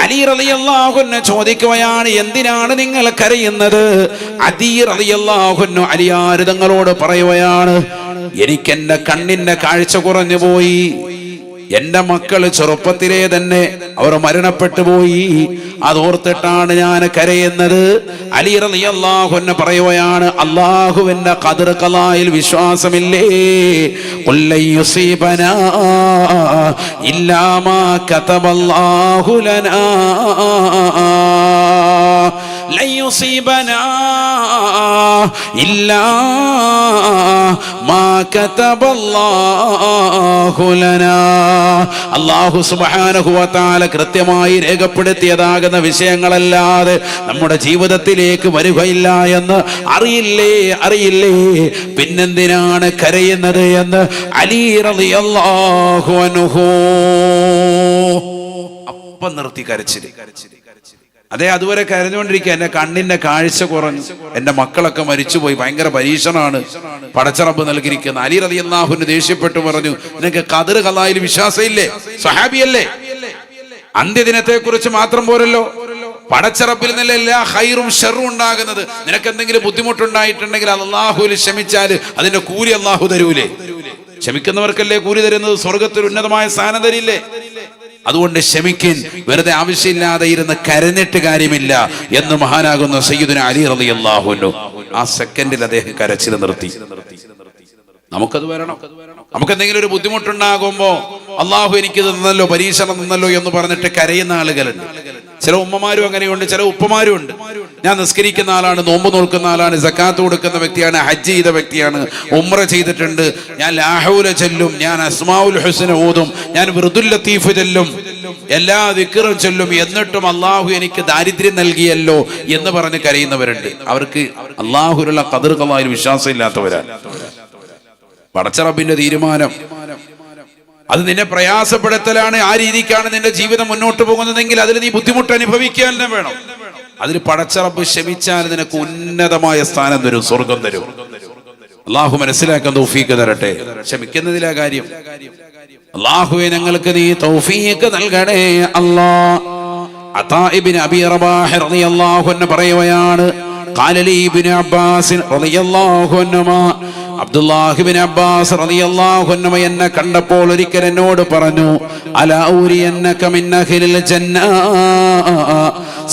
അലി റളിയല്ലാഹു അൻഹു ചോദിക്കുകയാണ്, എന്തിനാണ് നിങ്ങൾ കരയുന്നത്? അദി റളിയല്ലാഹു അൻഹു അലിയാർ തങ്ങളോട് പറയുകയാണ്, എനിക്കെന്റെ കണ്ണിന്റെ കാഴ്ച കുറഞ്ഞു പോയി. എന്റെ മക്കള് ചെറുപ്പത്തിലേ തന്നെ അവർ മരണപ്പെട്ടു പോയി. അതോർത്തിട്ടാണ് ഞാൻ കരയുന്നത്. അലി റളിയല്ലാഹു അൻഹു പറയുകയാണ്, അല്ലാഹുവിന്റെ ഖദർ ഖലായിൽ വിശ്വാസമില്ലേ? ഖുൽ ലൻ യുസീബനാ ഇല്ലാ മാ കതബല്ലാഹു ലനാ ലൻ യുസീബനാ ഇല്ലാ മാ കതബല്ലാഹു ലനാ. അല്ലാഹു സുബ്ഹാനഹു വ തആല കൃത്യമായി രേഖപ്പെടുത്തിയതാകുന്ന വിഷയങ്ങളല്ലാതെ നമ്മുടെ ജീവിതത്തിലേക്ക് വരികയില്ല എന്ന് അറിയില്ലേ പിന്നെന്തിനാണ് കരയുന്നത് എന്ന് അലി റളിയല്ലാഹു അൻഹു അപ്പം നിർത്തി കരച്ചില്. അതെ, അതുവരെ കരഞ്ഞുകൊണ്ടിരിക്കുക, എന്റെ കണ്ണിന്റെ കാഴ്ച കുറഞ്ഞു, എന്റെ മക്കളൊക്കെ മരിച്ചുപോയി, ഭയങ്കര പരീക്ഷണമാണ് പടച്ചറബ് നൽകിയിരിക്കുന്നത്. അലി റളിയല്ലാഹു അൻഹു ദേഷ്യപ്പെട്ടു പറഞ്ഞു, നിനക്ക് ഖദർ ഖലായിൽ വിശ്വാസമില്ലേ? സ്വഹാബിയല്ലേ? അന്ത്യദിനത്തെ കുറിച്ച് മാത്രം പോരല്ലോ, പടച്ചറബിൽ നിന്നല്ല എല്ലാ ഖൈറും ഷർറും ഉണ്ടാകുന്നത്. നിനക്ക് എന്തെങ്കിലും ബുദ്ധിമുട്ടുണ്ടായിട്ടുണ്ടെങ്കിൽ അല്ലാഹുവിൽ ക്ഷമിച്ചാൽ അതിന്റെ കൂലി അല്ലാഹു തരൂലേ? ക്ഷമിക്കുന്നവർക്കല്ലേ കൂലി തരുന്നത്? സ്വർഗത്തിൽ ഉന്നതമായ സ്ഥാനം തരില്ലേ? അതുകൊണ്ട് ക്ഷമിക്കിൻ, വെറുതെ ആവശ്യമില്ലാതെ ഇരുന്ന് കരഞ്ഞിട്ട് കാര്യമില്ല എന്ന് മഹാനാകുന്ന സയ്യിദുനാ അലി റളിയല്ലാഹു അൻഹു ആ സെക്കൻഡിൽ അദ്ദേഹം കരച്ചിൽ നിർത്തി. നമുക്കത് വരണം. നമുക്ക് എന്തെങ്കിലും ഒരു ബുദ്ധിമുട്ടുണ്ടാകുമ്പോ അള്ളാഹു എനിക്ക് തന്നല്ലോ, പരീക്ഷണം തന്നല്ലോ എന്ന് പറഞ്ഞിട്ട് കരയുന്ന ആളുകളുണ്ട്. ചില ഉമ്മമാരും അങ്ങനെയുണ്ട്, ചില ഉപ്പമാരും ഉണ്ട്. ഞാൻ നിസ്കരിക്കുന്ന ആളാണ്, നോമ്പ് നോൽക്കുന്ന ആളാണ്, സക്കാത്ത് കൊടുക്കുന്ന വ്യക്തിയാണ്, ഹജ്ജ് ചെയ്ത വ്യക്തിയാണ്, ഉംറ ചെയ്തിട്ടുണ്ട്, ഞാൻ ലാ ഹൗല ചൊല്ലും, ഞാൻ അസ്മാഉൽ ഹുസ്ന ഓതും, ഞാൻ വിർദുൽ ലത്തീഫ് ചൊല്ലും, എല്ലാ ദിക്റും ചൊല്ലും, എന്നിട്ടും അള്ളാഹു എനിക്ക് ദാരിദ്ര്യം നൽകിയല്ലോ എന്ന് പറഞ്ഞ് കരയുന്നവരുണ്ട്. അവർക്ക് അള്ളാഹുവിലുള്ള ഖദർ ഖലായിൽ വിശ്വാസം ഇല്ലാത്തവരാണ്. പടച്ച റബ്ബിന്റെ തീരുമാനം അത് നിന്നെ പ്രയാസപ്പെടുത്തലാണ്. ആ രീതിക്കാണ് നിന്റെ ജീവിതം മുന്നോട്ട് പോകുന്നതെങ്കിൽ അതിൽ നീ ബുദ്ധിമുട്ട് അനുഭവിക്കാൻ തന്നെ വേണം. അതിൽ പടച്ച റബ്ബ് ക്ഷമിച്ചാൽ നിനക്ക് ഉന്നതമായ സ്ഥാനം തരും, സ്വർഗം തരും. അള്ളാഹു മനസ്സിലാക്കാൻ തൗഫീഖ് തരട്ടെ. ക്ഷമിക്കുന്നതിലാ കാര്യം. അള്ളാഹുവെ ഞങ്ങൾക്ക് നീ തൗഫീഖ് നൽകണേ അല്ലാ. അതാ ഇബ്നു അബീ റബാഹ് റളിയല്ലാഹു അൻഹു പറയുകയാണ്, ഖാല ലീ ഇബ്നു അബ്ബാസ് റളിയല്ലാഹു അൻഹുമാ, അബ്ദുല്ലാഹി ഇബ്നു അബ്ബാസ് റളിയല്ലാഹു അൻഹു എന്നെ കണ്ടപ്പോൾ ഒരിക്കൽ എന്നോട് പറഞ്ഞു, അലാ ഊരിയന്നക മിൻ അഹ്ലിൽ ജന്ന,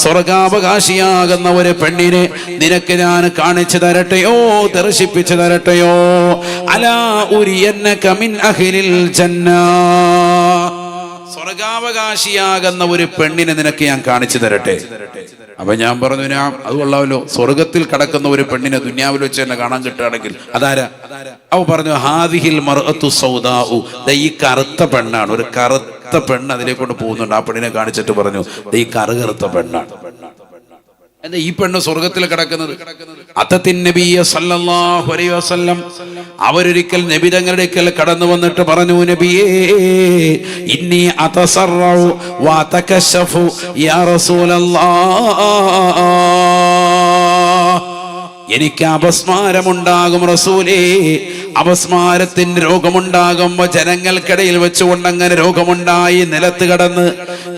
സ്വർഗാവകാശിയാകുന്ന ഒരു പെണ്ണിനെ നിനക്ക് ഞാൻ കാണിച്ചു തരട്ടെയോ, ദർശിപ്പിച്ചു തരട്ടെയോ? അലാ ഊരിയന്നക മിൻ അഹ്ലിൽ ജന്ന, സ്വർഗാവകാശിയാകുന്ന ഒരു പെണ്ണിനെ നിനക്ക് ഞാൻ കാണിച്ചു തരട്ടെ. അപ്പൊ ഞാൻ പറഞ്ഞു, ഞാൻ അത് കൊള്ളാമല്ലോ, സ്വർഗത്തിൽ കടക്കുന്ന ഒരു പെണ്ണിനെ ദുനിയാവിൽ വെച്ച് തന്നെ കാണാൻ കിട്ടുകയാണെങ്കിൽ അതാരാ? അവ പറഞ്ഞു, ഹാദിഹിൽ മർഅത്തു സൗദാഉ, ഈ കറുത്ത പെണ്ണാണ്. ഒരു കറുത്ത പെണ്ണ് അതിലേക്ക് കൊണ്ട് പോകുന്നുണ്ട്. ആ പെണ്ണിനെ കാണിച്ചിട്ട് പറഞ്ഞു, ഈ കറുകറുത്ത പെണ്ണാണ്. എന്താ ഈ പെണ്ണ് സ്വർഗത്തിൽ കിടക്കുന്നത്? അത്തത്തിൻ നബിയ സല്ലല്ലാഹു അലൈഹി വസല്ലം അവരൊരിക്കൽ നബി തങ്ങളുടെ അടുക്കൽ കടന്നു വന്നിട്ട് പറഞ്ഞു, നബിയേ, ഇന്നി അതസറഉ വതകശഫു യാ റസൂലല്ലാഹ്, എനിക്ക് അപസ്മാരമുണ്ടാകും റസൂലേ. അപസ്മാരത്തിന് രോഗമുണ്ടാകുമ്പോ ജനങ്ങൾക്കിടയിൽ വെച്ചുകൊണ്ട് അങ്ങനെ രോഗമുണ്ടായി നിലത്ത് കിടന്ന്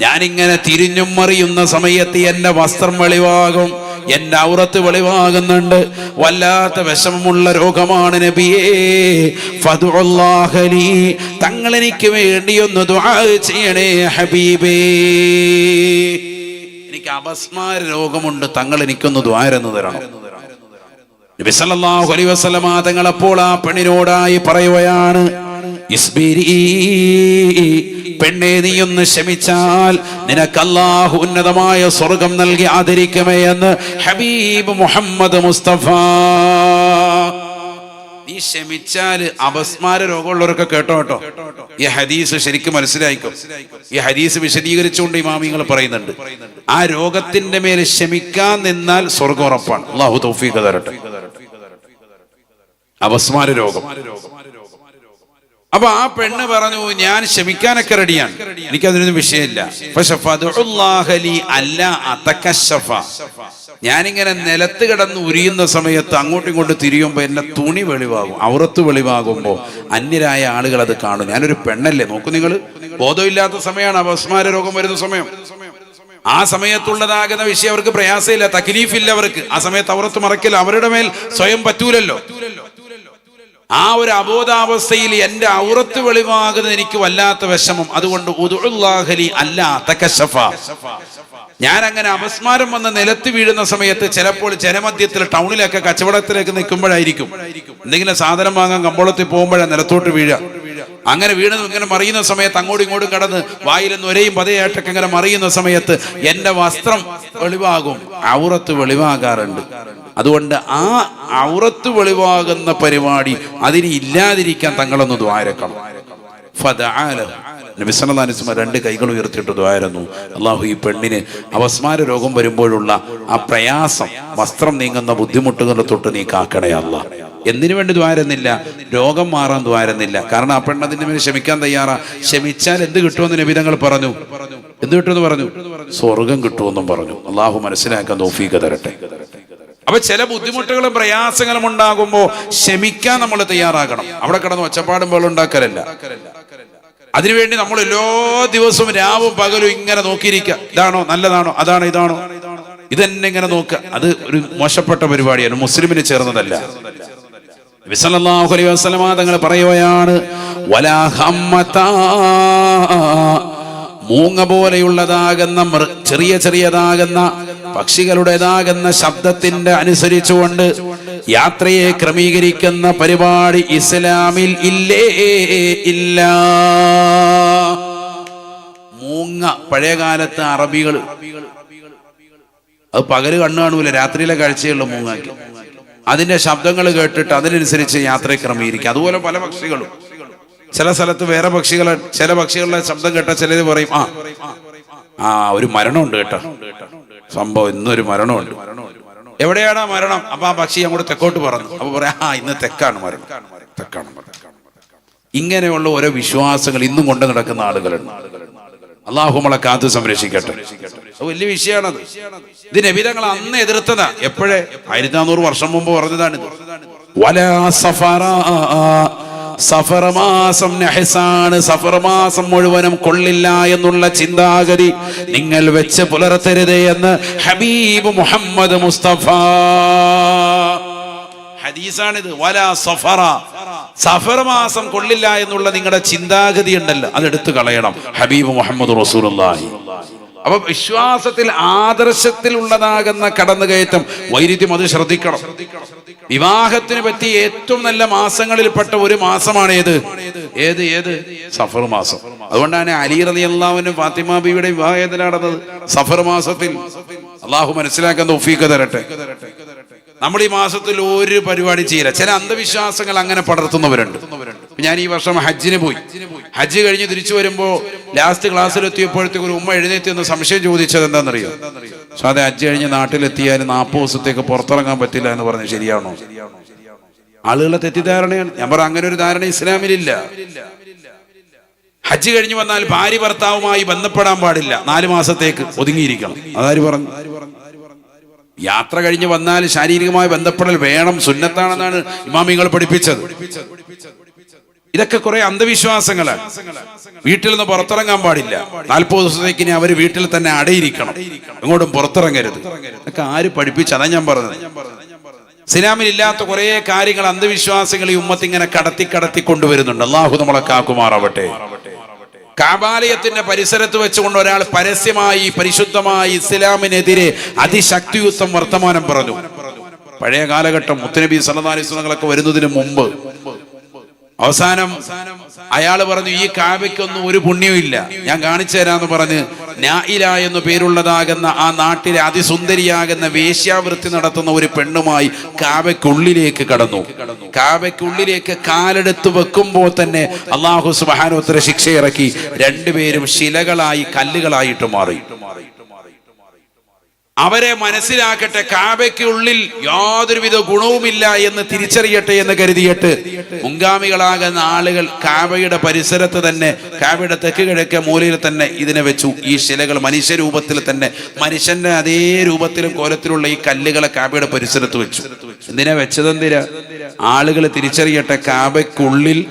ഞാനിങ്ങനെ തിരിഞ്ഞും മറിയുന്ന സമയത്ത് എന്റെ വസ്ത്രം വെളിവാകും, എന്റെ ഔറത്ത് വെളിവാകുന്നുണ്ട്. വല്ലാത്ത വിഷമമുള്ള രോഗമാണ് നബിയേ. ഫദ്ഉല്ലാഹ ലീ, തങ്ങൾ എനിക്ക് വേണ്ടി ഒന്ന് ദുആ ചെയ്യണേ ഹബീബേ. എനിക്ക് അപസ്മാര രോഗമുണ്ട്, തങ്ങൾ എനിക്കൊന്ന് ദുആ തരണം. നബി സല്ലല്ലാഹു അലൈഹി വസല്ലമ തങ്ങൾ അപ്പോൾ ആ പെണ്ണിനോടായി പറയുകയാണ്, ഇസ്ബിരി, പെണ്ണേ, നീ ഒന്ന് ക്ഷമിച്ചാൽ നിനക്ക് അല്ലാഹു ഉന്നതമായ സ്വർഗം നൽകി ആദരിക്കുമേ എന്ന് ഹബീബ് മുഹമ്മദ് മുസ്തഫ. നീ ക്ഷമിച്ചാല് അപസ്മാര രോഗമുള്ളവരൊക്കെ കേട്ടോ. ഈ ഹദീസ് ശരിക്കും മനസ്സിലായിക്കോ. ഈ ഹദീസ് വിശദീകരിച്ചുകൊണ്ട് ഇമാമിങ്ങൾ പറയുന്നുണ്ട്, ആ രോഗത്തിന്റെ മേൽ ക്ഷമിക്കാൻ നിന്നാൽ സ്വർഗം ഉറപ്പാണ്. അല്ലാഹു തൗഫീഖ് തരട്ടെ. അപസ്മാര രോഗം. അപ്പൊ ആ പെണ്ണ് പറഞ്ഞു, ഞാൻ ക്ഷമിക്കാനൊക്കെ റെഡിയാണ്, എനിക്കതിനൊന്നും വിഷയമില്ല. പക്ഷെ ഫദ്ഉല്ലാഹ ലീ അല്ലാ അതകശഫ, ഞാനിങ്ങനെ നിലത്ത് കിടന്ന് ഉരിയുന്ന സമയത്ത് അങ്ങോട്ടും ഇങ്ങോട്ടും തിരിയുമ്പോ എന്റെ തുണി വെളിവാകും, ഔറത്ത് വെളിവാകുമ്പോ അന്യരായ ആളുകൾ അത് കാണും. ഞാനൊരു പെണ്ണല്ലേ, നോക്കൂ നിങ്ങൾ, ബോധമില്ലാത്ത സമയമാണ്, അപസ്മാര രോഗം വരുന്ന സമയം. ആ സമയത്തുള്ളതാകുന്ന വിഷയം അവർക്ക് പ്രയാസമില്ല, തക്ലീഫില്ല അവർക്ക്. ആ സമയത്ത് ഔറത്ത് മറക്കില്ല, അവരുടെ മേൽ സ്വയം പറ്റൂലല്ലോ. ആ ഒരു അബോധാവസ്ഥയിൽ എന്റെ ഔറത്ത് വെളിവാകുന്നത് എനിക്ക് വല്ലാത്ത വിഷമം. അതുകൊണ്ട് ഉദ്ഉല്ലാഹ ലീ അല്ലാ തകശഫ, ഞാൻ അങ്ങനെ അപസ്മാരം വന്ന് നിലത്ത് വീഴുന്ന സമയത്ത് ചിലപ്പോൾ ജനമധ്യത്തിൽ ടൗണിലൊക്കെ കച്ചവടത്തിലേക്ക് നിൽക്കുമ്പോഴായിരിക്കും, എന്തെങ്കിലും സാധനം വാങ്ങാൻ കമ്പോളത്തിൽ പോകുമ്പോഴാണ് നിലത്തോട്ട് വീഴുക. അങ്ങനെ വീണ് ഇങ്ങനെ മറിയുന്ന സമയത്ത് അങ്ങോട്ടും ഇങ്ങോട്ടും കടന്ന് വായിലെന്ന് ഒരേയും പതയായിട്ടൊക്കെ ഇങ്ങനെ മറിയുന്ന സമയത്ത് എന്റെ വസ്ത്രം വെളിവാകും, ഔറത്ത് വെളിവാകാറുണ്ട്. അതുകൊണ്ട് ആ ഔറത്ത് വെളിവാകുന്ന പരിപാടി അതിന് ഇല്ലാതിരിക്കാൻ തങ്ങളൊന്ന് ദ്വാരക്കണം. നബി സല്ലല്ലാഹു അലൈഹി വസല്ലം രണ്ട് കൈകൾ ഉയർത്തിയിട്ട് ദ്വാരന്നു, അല്ലാഹു ഈ പെണ്ണിന് അപസ്മാര രോഗം വരുമ്പോഴുള്ള ആ പ്രയാസം, വസ്ത്രം നീങ്ങുന്ന ബുദ്ധിമുട്ടുകളെ തൊട്ട് നീ കാക്കണേ അല്ലാ. എന്തിനു വേണ്ടി ദ്വാരുന്നില്ല? രോഗം മാറാൻ ദ്വാരുന്നില്ല. കാരണം ആ പെണ്ണതിന് വേണ്ടി ക്ഷമിക്കാൻ തയ്യാറാ. ക്ഷമിച്ചാൽ എന്ത് കിട്ടുമെന്ന് നബി തങ്ങൾ പറഞ്ഞു. എന്ത് കിട്ടുമെന്ന് പറഞ്ഞു? സ്വർഗം കിട്ടുമെന്നും പറഞ്ഞു. അല്ലാഹു മനസ്സിലാക്കാൻ തൗഫീഖ് തരട്ടെ. അപ്പൊ ചില ബുദ്ധിമുട്ടുകളും പ്രയാസങ്ങളും ഉണ്ടാകുമ്പോ ക്ഷമിക്കാൻ നമ്മൾ തയ്യാറാകണം. അവിടെ കിടന്ന് ഒച്ചപ്പാടും പോലെ ഉണ്ടാക്കലല്ല. അതിനുവേണ്ടി നമ്മൾ എല്ലാ ദിവസവും രാവും പകലും ഇങ്ങനെ നോക്കിയിരിക്കുക, ഇതാണോ നല്ലതാണോ, അതാണോ ഇതാണോ, ഇതന്നെ ഇങ്ങനെ നോക്കുക. അത് ഒരു മോശപ്പെട്ട പരിപാടിയാണ്, മുസ്ലിമിന് ചേർന്നതല്ല. നബി സല്ലല്ലാഹു അലൈഹി വസല്ലം തങ്ങൾ പറയുകയാണ്, വലാ ഹമ്മതാ, മൂങ്ങ പോലെയുള്ളതാകുന്ന ചെറിയ ചെറിയതാകുന്ന പക്ഷികളുടേതാകുന്ന ശബ്ദത്തിന്റെ അനുസരിച്ചുകൊണ്ട് യാത്രയെ ക്രമീകരിക്കുന്ന പരിപാടി ഇസ്ലാമിൽ ഇല്ലേ ഇല്ല. മൂങ്ങ പഴയകാലത്ത് അറബികൾ അത് പകല് കണ്ണു കാണൂല, രാത്രിയിലെ കാഴ്ചയുള്ള മൂങ്ങാക്കി അതിന്റെ ശബ്ദങ്ങൾ കേട്ടിട്ട് അതിനനുസരിച്ച് യാത്രയെ ക്രമീകരിക്കുക. അതുപോലെ പല പക്ഷികളും, ചില സ്ഥലത്ത് വേറെ പക്ഷികളെ, ചില പക്ഷികളുടെ ശബ്ദം കേട്ട ചിലര് പറയും ആ ഒരു മരണമുണ്ട് കേട്ടോ, സംഭവം ഇന്നൊരു മരണമുണ്ട്. എവിടെയാണ് ആ മരണം? അപ്പൊ ആ പക്ഷി അങ്ങോട്ട് തെക്കോട്ട് പറഞ്ഞു. അപ്പൊ പറയാം ഇന്ന് തെക്കാണ് മരണം, തെക്കാണ് മരണം. ഇങ്ങനെയുള്ള ഓരോ വിശ്വാസങ്ങൾ ഇന്നും കൊണ്ട് നടക്കുന്ന ആളുകളുണ്ട്. അള്ളാഹു നമ്മളെ കാത്ത് സംരക്ഷിക്കട്ടെ. വലിയ വിഷയമാണത്. ഇത് നബി തങ്ങൾ അന്ന് എതിർത്തതാ. എപ്പോഴേ? 1400 വർഷം മുമ്പ് പറഞ്ഞതാണിത്. വലാ സഫറാ, സഫർ മാസം നഹ്സാണ്, സഫർ മാസം മുഴുവനും കൊള്ളില്ല എന്നുള്ള ചിന്താഗതി നിങ്ങൾ വെച്ച് പുലർത്തരുത് എന്ന് ഹബീബ് മുഹമ്മദ് മുസ്തഫ. ഹദീസാണിത്. വലാ സഫറ, സഫർ മാസം കൊള്ളില്ല എന്നുള്ള നിങ്ങളുടെ ചിന്താഗതി ഉണ്ടല്ലോ, അതെടുത്ത് കളയണം. ഹബീബ് മുഹമ്മദ് റസൂലുള്ളാഹി. അപ്പൊ വിശ്വാസത്തിൽ ആദർശത്തിൽ ഉള്ളതാകുന്ന കടന്നുകയറ്റം, വൈരുദ്ധ്യം, അത് ശ്രദ്ധിക്കണം. വിവാഹത്തിന് പറ്റി ഏറ്റവും നല്ല മാസങ്ങളിൽപ്പെട്ട ഒരു മാസമാണ് ഏത് സഫർ മാസം. അതുകൊണ്ടാണ് അലി റളിയല്ലാഹു അൻഹു ഫാത്തിമ ബീവിയുടെ വിവാഹം നടന്നത് സഫർ മാസത്തിൽ. അള്ളാഹു മനസ്സിലാക്കാൻ തൗഫീഖ് തരട്ടെ. നമ്മൾ ഈ മാസത്തിൽ ഒരു പരിപാടി ചെയ്യില്ല. ചില അന്ധവിശ്വാസങ്ങൾ അങ്ങനെ പടർത്തുന്നവരുണ്ട്. ഞാൻ ഈ വർഷം ഹജ്ജിന് പോയി. ഹജ്ജ് കഴിഞ്ഞ് തിരിച്ചു വരുമ്പോ ലാസ്റ്റ് ക്ലാസ്സിലെത്തിയപ്പോഴത്തേക്ക് ഒരു ഉമ്മ എഴുന്നേറ്റ് എന്ന് സംശയം ചോദിച്ചത് എന്താണെന്നറിയോ? അതെ, ഹജ്ജ് കഴിഞ്ഞ് നാട്ടിലെത്തിയാൽ 40 ദിവസത്തേക്ക് പുറത്തിറങ്ങാൻ പറ്റില്ല എന്ന് പറഞ്ഞു. ശരിയാണോ? ആളുകളെ തെറ്റിദ്ധാരണയാണ്. ഞാൻ പറ, അങ്ങനെ ഒരു ധാരണ ഇസ്ലാമിലില്ല. ഹജ്ജ് കഴിഞ്ഞ് വന്നാൽ ഭാര്യ ഭർത്താവുമായി ബന്ധപ്പെടാൻ പാടില്ല, 4 മാസത്തേക്ക് ഒതുങ്ങിയിരിക്കണം. അതാര് പറഞ്ഞു? യാത്ര കഴിഞ്ഞ് വന്നാൽ ശാരീരികമായി ബന്ധപ്പെടൽ വേണം, സുന്നത്താണെന്നാണ് ഇമാമിങ്ങൾ പഠിപ്പിച്ചത്. ഇതൊക്കെ കുറെ അന്ധവിശ്വാസങ്ങളാണ്. വീട്ടിൽ നിന്ന് പുറത്തിറങ്ങാൻ പാടില്ല, 40 ദിവസത്തേക്ക് ഇനി അവർ വീട്ടിൽ തന്നെ അടയിരിക്കണം, എങ്ങോട്ടും പുറത്തിറങ്ങരുത്. ഇതൊക്കെ ആര് പഠിപ്പിച്ച? അതാ ഞാൻ പറഞ്ഞത്. ഇസ്ലാമിൽ ഇല്ലാത്ത കുറെ കാര്യങ്ങൾ അന്ധവിശ്വാസങ്ങൾ ഈ ഉമ്മത്ത് ഇങ്ങനെ കടത്തി കൊണ്ടുവരുന്നുണ്ട്. അള്ളാഹു നമ്മളെ കാക്കുമാറാവട്ടെ. കാബാലയത്തിന്റെ പരിസരത്ത് വെച്ചുകൊണ്ട് ഒരാൾ പരസ്യമായി പരിശുദ്ധമായി ഇസ്ലാമിനെതിരെ അതിശക്തിയുക്തം വർത്തമാനം പറഞ്ഞു. പഴയ കാലഘട്ടം മുത്തുനബി സല്ലല്ലാഹു അലൈഹി വസല്ലം വരുന്നതിന് മുമ്പ് അവസാനം അയാൾ പറഞ്ഞു, ഈ കാബയ്ക്കൊന്നും ഒരു പുണ്യവും ഇല്ല, ഞാൻ കാണിച്ചു തരാന്ന് പറഞ്ഞ് നായില എന്ന് പേരുള്ളതാകുന്ന ആ നാട്ടിലെ അതിസുന്ദരിയാകുന്ന വേശ്യാവൃത്തി നടത്തുന്ന ഒരു പെണ്ണുമായി കാബയ്ക്കുള്ളിലേക്ക് കടന്നു. കാബയ്ക്കുള്ളിലേക്ക് കാലെടുത്ത് വെക്കുമ്പോൾ തന്നെ അല്ലാഹു സുബ്ഹാനഹു വ തആല ശിക്ഷയിറക്കി. രണ്ടുപേരും ശിലകളായി, കല്ലുകളായിട്ട് മാറി. അവരെ മനസ്സിലാക്കട്ടെ, കാബയ്ക്കുള്ളിൽ യാതൊരുവിധ ഗുണവുമില്ല എന്ന് തിരിച്ചറിയട്ടെ എന്ന് കരുതിയിട്ട് മുൻഗാമികളാകുന്ന ആളുകൾ കാബയുടെ പരിസരത്ത് തന്നെ, കാബയുടെ തെക്ക് കിഴക്കേ മൂലയിൽ തന്നെ ഇതിനെ വെച്ചു. ഈ ശിലകൾ മനുഷ്യരൂപത്തിൽ തന്നെ, മനുഷ്യന്റെ അതേ രൂപത്തിലും കോലത്തിലുള്ള ഈ കല്ലുകളെ കാബയുടെ പരിസരത്ത് വെച്ചു. എന്തിനാ വെച്ചതെന്തിനാ? ആളുകൾ തിരിച്ചറിയട്ടെ, കാബയ്ക്കുള്ളിൽ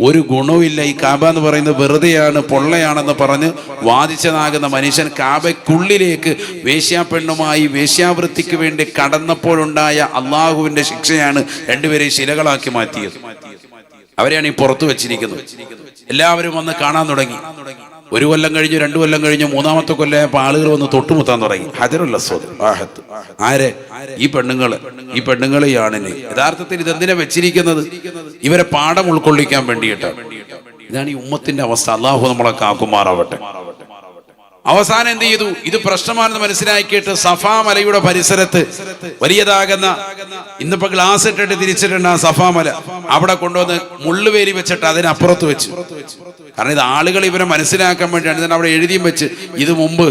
ഒരു ഗുണവുമില്ല, ഈ കാബ എന്ന് പറയുന്നത് വെറുതെയാണ്, പൊള്ളയാണെന്ന് പറഞ്ഞ് വാദിച്ചതാകുന്ന മനുഷ്യൻ കാബയ്ക്കുള്ളിലേക്ക് വേശ്യാപ്പെണ്ണുമായി വേശ്യാവൃത്തിക്ക് വേണ്ടി കടന്നപ്പോഴുണ്ടായ അള്ളാഹുവിന്റെ ശിക്ഷയാണ് രണ്ടുപേരെയും ശിലകളാക്കി മാറ്റിയത്. അവരെയാണ് ഈ പുറത്തു വെച്ചിരിക്കുന്നത്. എല്ലാവരും വന്ന് കാണാൻ തുടങ്ങി. 1 കൊല്ലം കഴിഞ്ഞു, 2 കൊല്ലം കഴിഞ്ഞു, 3ാമത്തെ കൊല്ലമായപ്പോൾ ആളുകൾ വന്ന് തൊട്ടുമുത്താൻ തുടങ്ങി. ഹജറുൽ അസ്വദ്, ആഹത്ത്. ആരെ? ഈ പെണ്ണുങ്ങളെ ആണിനെ. യഥാർത്ഥത്തിൽ ഇതെന്തിനാ വെച്ചിരിക്കുന്നത്? ഇവരെ പാഠം ഉൾക്കൊള്ളിക്കാൻ വേണ്ടിയിട്ടാണ്. ഇതാണ് ഈ ഉമ്മത്തിന്റെ അവസ്ഥ. അല്ലാഹു നമ്മളെ കാക്കുമാറാവട്ടെ. അവസാനം എന്ത് ചെയ്തു? ഇത് പ്രശ്നമാണെന്ന് മനസ്സിലാക്കിയിട്ട് സഫാ മലയുടെ പരിസരത്ത് വലിയതാകുന്ന, ഇന്നിപ്പോ ഗ്ലാസ് ഇട്ടിട്ട് തിരിച്ചിട്ടുണ്ട് ആ സഫാ മല, അവിടെ കൊണ്ടുവന്ന് മുള്ളുവേലി വെച്ചിട്ട് അതിനപ്പുറത്ത് വെച്ചു. കാരണം ഇത് ആളുകൾ ഇവരെ മനസ്സിലാക്കാൻ വേണ്ടിയാണ്. ഇതിന് അവിടെ എഴുതിയും വെച്ച്, ഇത് മുമ്പ്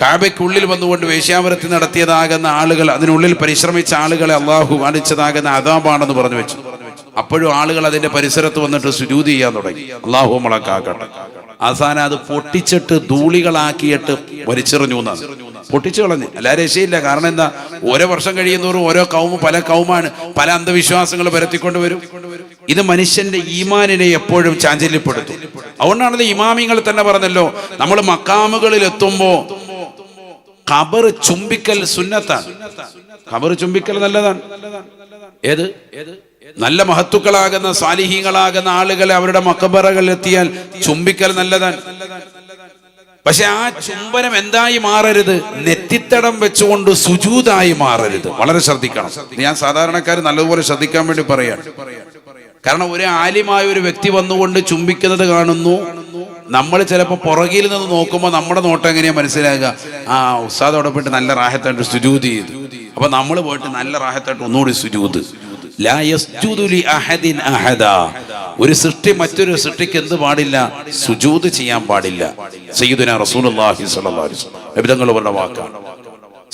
കാബയ്ക്കുള്ളിൽ വന്നുകൊണ്ട് വേശ്യാവൃത്തി നടത്തിയതാകുന്ന ആളുകൾ, അതിനുള്ളിൽ പരിശ്രമിച്ച ആളുകളെ അള്ളാഹു കാണിച്ചതാകുന്ന അദാബാണെന്ന് പറഞ്ഞു വെച്ചു. അപ്പോഴും ആളുകൾ അതിന്റെ പരിസരത്ത് വന്നിട്ട് സുജൂദ് ചെയ്യാൻ തുടങ്ങി. അള്ളാഹു നമ്മളെ കാക്കട്ടെ. അവസാനം അത് പൊട്ടിച്ചിട്ട് ധൂളികളാക്കിയിട്ട് വലിച്ചെറിഞ്ഞു എന്നാണ്. പൊട്ടിച്ചു കളഞ്ഞു. അല്ലാതെ രക്ഷയില്ല. കാരണം എന്താ? ഓരോ വർഷം കഴിയുന്നവരും ഓരോ പല കൗമാണ്, പല അന്ധവിശ്വാസങ്ങൾ പരത്തിക്കൊണ്ട് വരും. ഇത് മനുഷ്യന്റെ ഈമാനിനെ എപ്പോഴും ചാഞ്ചല്യപ്പെടുത്തും. അതുകൊണ്ടാണത് ഇമാമിങ്ങൾ തന്നെ പറഞ്ഞല്ലോ, നമ്മൾ മക്കാമുകളിൽ എത്തുമ്പോ ഖബർ ചുംബിക്കൽ സുന്നത്താണ്. ഖബർ ചുംബിക്കൽ നല്ലതാണ്. ഏത് നല്ല മഹത്തുക്കളാകുന്ന സാലിഹീങ്ങളാകുന്ന ആളുകളെ അവരുടെ മഖബറകളിൽ എത്തിയാൽ ചുംബിക്കൽ നല്ലതാണ്. പക്ഷെ ആ ചുംബനം എന്തായി മാറരുത്? നെറ്റിത്തടം വെച്ചുകൊണ്ട് സുജൂദായി മാറരുത്. വളരെ ശ്രദ്ധിക്കണം. ഞാൻ സാധാരണക്കാർ നല്ലതുപോലെ ശ്രദ്ധിക്കാൻ വേണ്ടി പറയാണ്. കാരണം ഒരു ആലിമായ ഒരു വ്യക്തി വന്നുകൊണ്ട് ചുംബിക്കുന്നത് കാണുന്നു. നമ്മൾ ചിലപ്പോൾ പുറകിൽ നിന്ന് നോക്കുമ്പോൾ നമ്മുടെ നോട്ടം എങ്ങനെയാ മനസ്സിലാകുക? ആ ഉസ്താദ് അവിടെ പോയിട്ട് നല്ല റാഹത്തായിട്ട് സുജൂദ് ചെയ്തു. അപ്പൊ നമ്മൾ പോയിട്ട് നല്ല റാഹത്തായിട്ട് ഒന്നുകൂടി സുജൂദ്. ലാ യസ്ജുദു ലി അഹദിൻ അഹദാ. ഒരു സൃഷ്ടി മറ്റൊരു സൃഷ്ടിക്ക് എന്ത് പാടില്ല? സുജൂദ് ചെയ്യാൻ പാടില്ല. സയ്യിദുനാ റസൂലുള്ളാഹി സ്വല്ലല്ലാഹു അലൈഹി വസല്ലം നബിതങ്ങൾ പറഞ്ഞ വാക്കാണ്.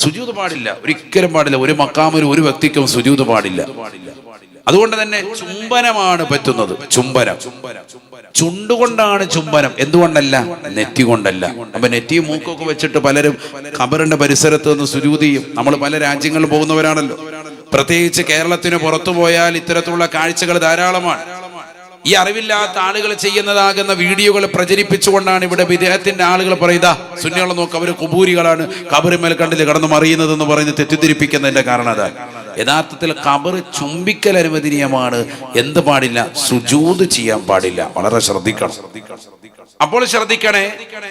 സുജൂദ് പാടില്ല, ഒരിക്കലും പാടില്ല. ഒരു മക്കാമിലും ഒരു വ്യക്തിക്കും സുജൂദ് പാടില്ല. അതുകൊണ്ട് തന്നെ ചുംബനമാണ് പറ്റുന്നത്. ചുണ്ടുകൊണ്ടാണ് ചുംബനം, എന്തുകൊണ്ടല്ല? നെറ്റി കൊണ്ടല്ല. അപ്പൊ നെറ്റിയും മൂക്കൊക്കെ വെച്ചിട്ട് പലരും ഖബറിന്റെ പരിസരത്ത് നിന്ന് സുജൂദ് ചെയ്യും. നമ്മൾ പല രാജ്യങ്ങളിൽ പോകുന്നവരാണല്ലോ. പ്രത്യേകിച്ച് കേരളത്തിന് പുറത്തു പോയാൽ ഇത്തരത്തിലുള്ള കാഴ്ചകൾ ധാരാളമാണ്. ഈ അറിവില്ലാത്ത ആളുകൾ ചെയ്യുന്നതാകുന്ന വീഡിയോകൾ പ്രചരിപ്പിച്ചുകൊണ്ടാണ് ഇവിടെ വിദേഹത്തിന്റെ ആളുകൾ പറയുക, സുന്നികളെ നോക്ക്, അവര് കുബൂരികളാണ്, ഖബറിന്മേൽ കണ്ടില്ല കടന്നു മറിയുന്നതെന്ന് പറഞ്ഞ് തെറ്റിദ്ധരിപ്പിക്കുന്നതിന്റെ കാരണം അതാണ്. യഥാർത്ഥത്തിൽ ഖബർ ചുംബിക്കൽ അനുവദനീയമാണ്, എന്ത് പാടില്ല, സുജൂദ് ചെയ്യാൻ പാടില്ല. വളരെ ശ്രദ്ധിക്കണം. അപ്പോൾ ശ്രദ്ധിക്കണേ,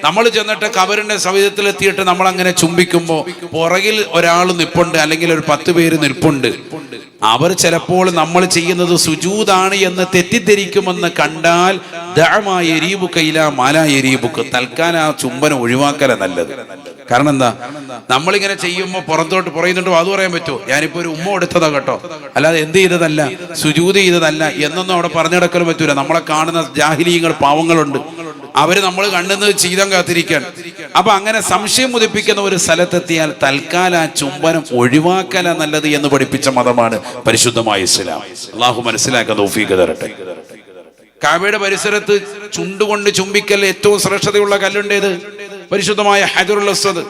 നമ്മൾ ചെന്നിട്ട് ഖബറിന്റെ സവിധത്തിലെത്തിയിട്ട് നമ്മൾ അങ്ങനെ ചുംബിക്കുമ്പോൾ പുറകിൽ ഒരാൾ നിൽപ്പുണ്ട്, അല്ലെങ്കിൽ ഒരു 10 പേര് നിൽപ്പുണ്ട്. അവർ ചിലപ്പോൾ നമ്മൾ ചെയ്യുന്നത് സുജൂദാണ് എന്ന് തെറ്റിദ്ധരിക്കുമെന്ന് കണ്ടാൽ തൽക്കാലം ആ ചുംബനം ഒഴിവാക്കല നല്ലത്. കാരണം എന്താ, നമ്മളിങ്ങനെ ചെയ്യുമ്പോൾ പുറത്തോട്ട് പറയുന്നുണ്ടോ അത് പറയാൻ പറ്റുമോ, ഞാനിപ്പോ ഒരു ഉമ്മ എടുത്തതാ കേട്ടോ, അല്ലാതെ എന്ത് ചെയ്തതല്ല, സുജൂദ് ചെയ്തതല്ല എന്നൊന്നും അവിടെ പറഞ്ഞു നടക്കലും പറ്റൂല. നമ്മളെ കാണുന്ന ജാഹിലീങ്ങൾ പാവങ്ങളുണ്ട്, അവര് നമ്മൾ കണ്ടെന്ന് ചെയ്താൻ കാത്തിരിക്കാൻ. അപ്പൊ അങ്ങനെ സംശയം ഉദിപ്പിക്കുന്ന ഒരു സ്ഥലത്തെത്തിയാൽ തൽക്കാലം ആ ചുംബനം ഒഴിവാക്കല നല്ലത് എന്ന് പഠിപ്പിച്ച മതമാണ് പരിശുദ്ധമായ ഇസ്ലാം. അള്ളാഹു മനസ്സിലാക്കാൻ തൗഫീഖ് തരട്ടെ. കഅബയുടെ പരിസരത്ത് ചുണ്ടുകൊണ്ട് ചുംബിക്കൽ ഏറ്റവും ശ്രേഷ്ഠതയുള്ള കല്ലുണ്ടേത്? പരിശുദ്ധമായ ഹജറുൽ അസ്വദ്.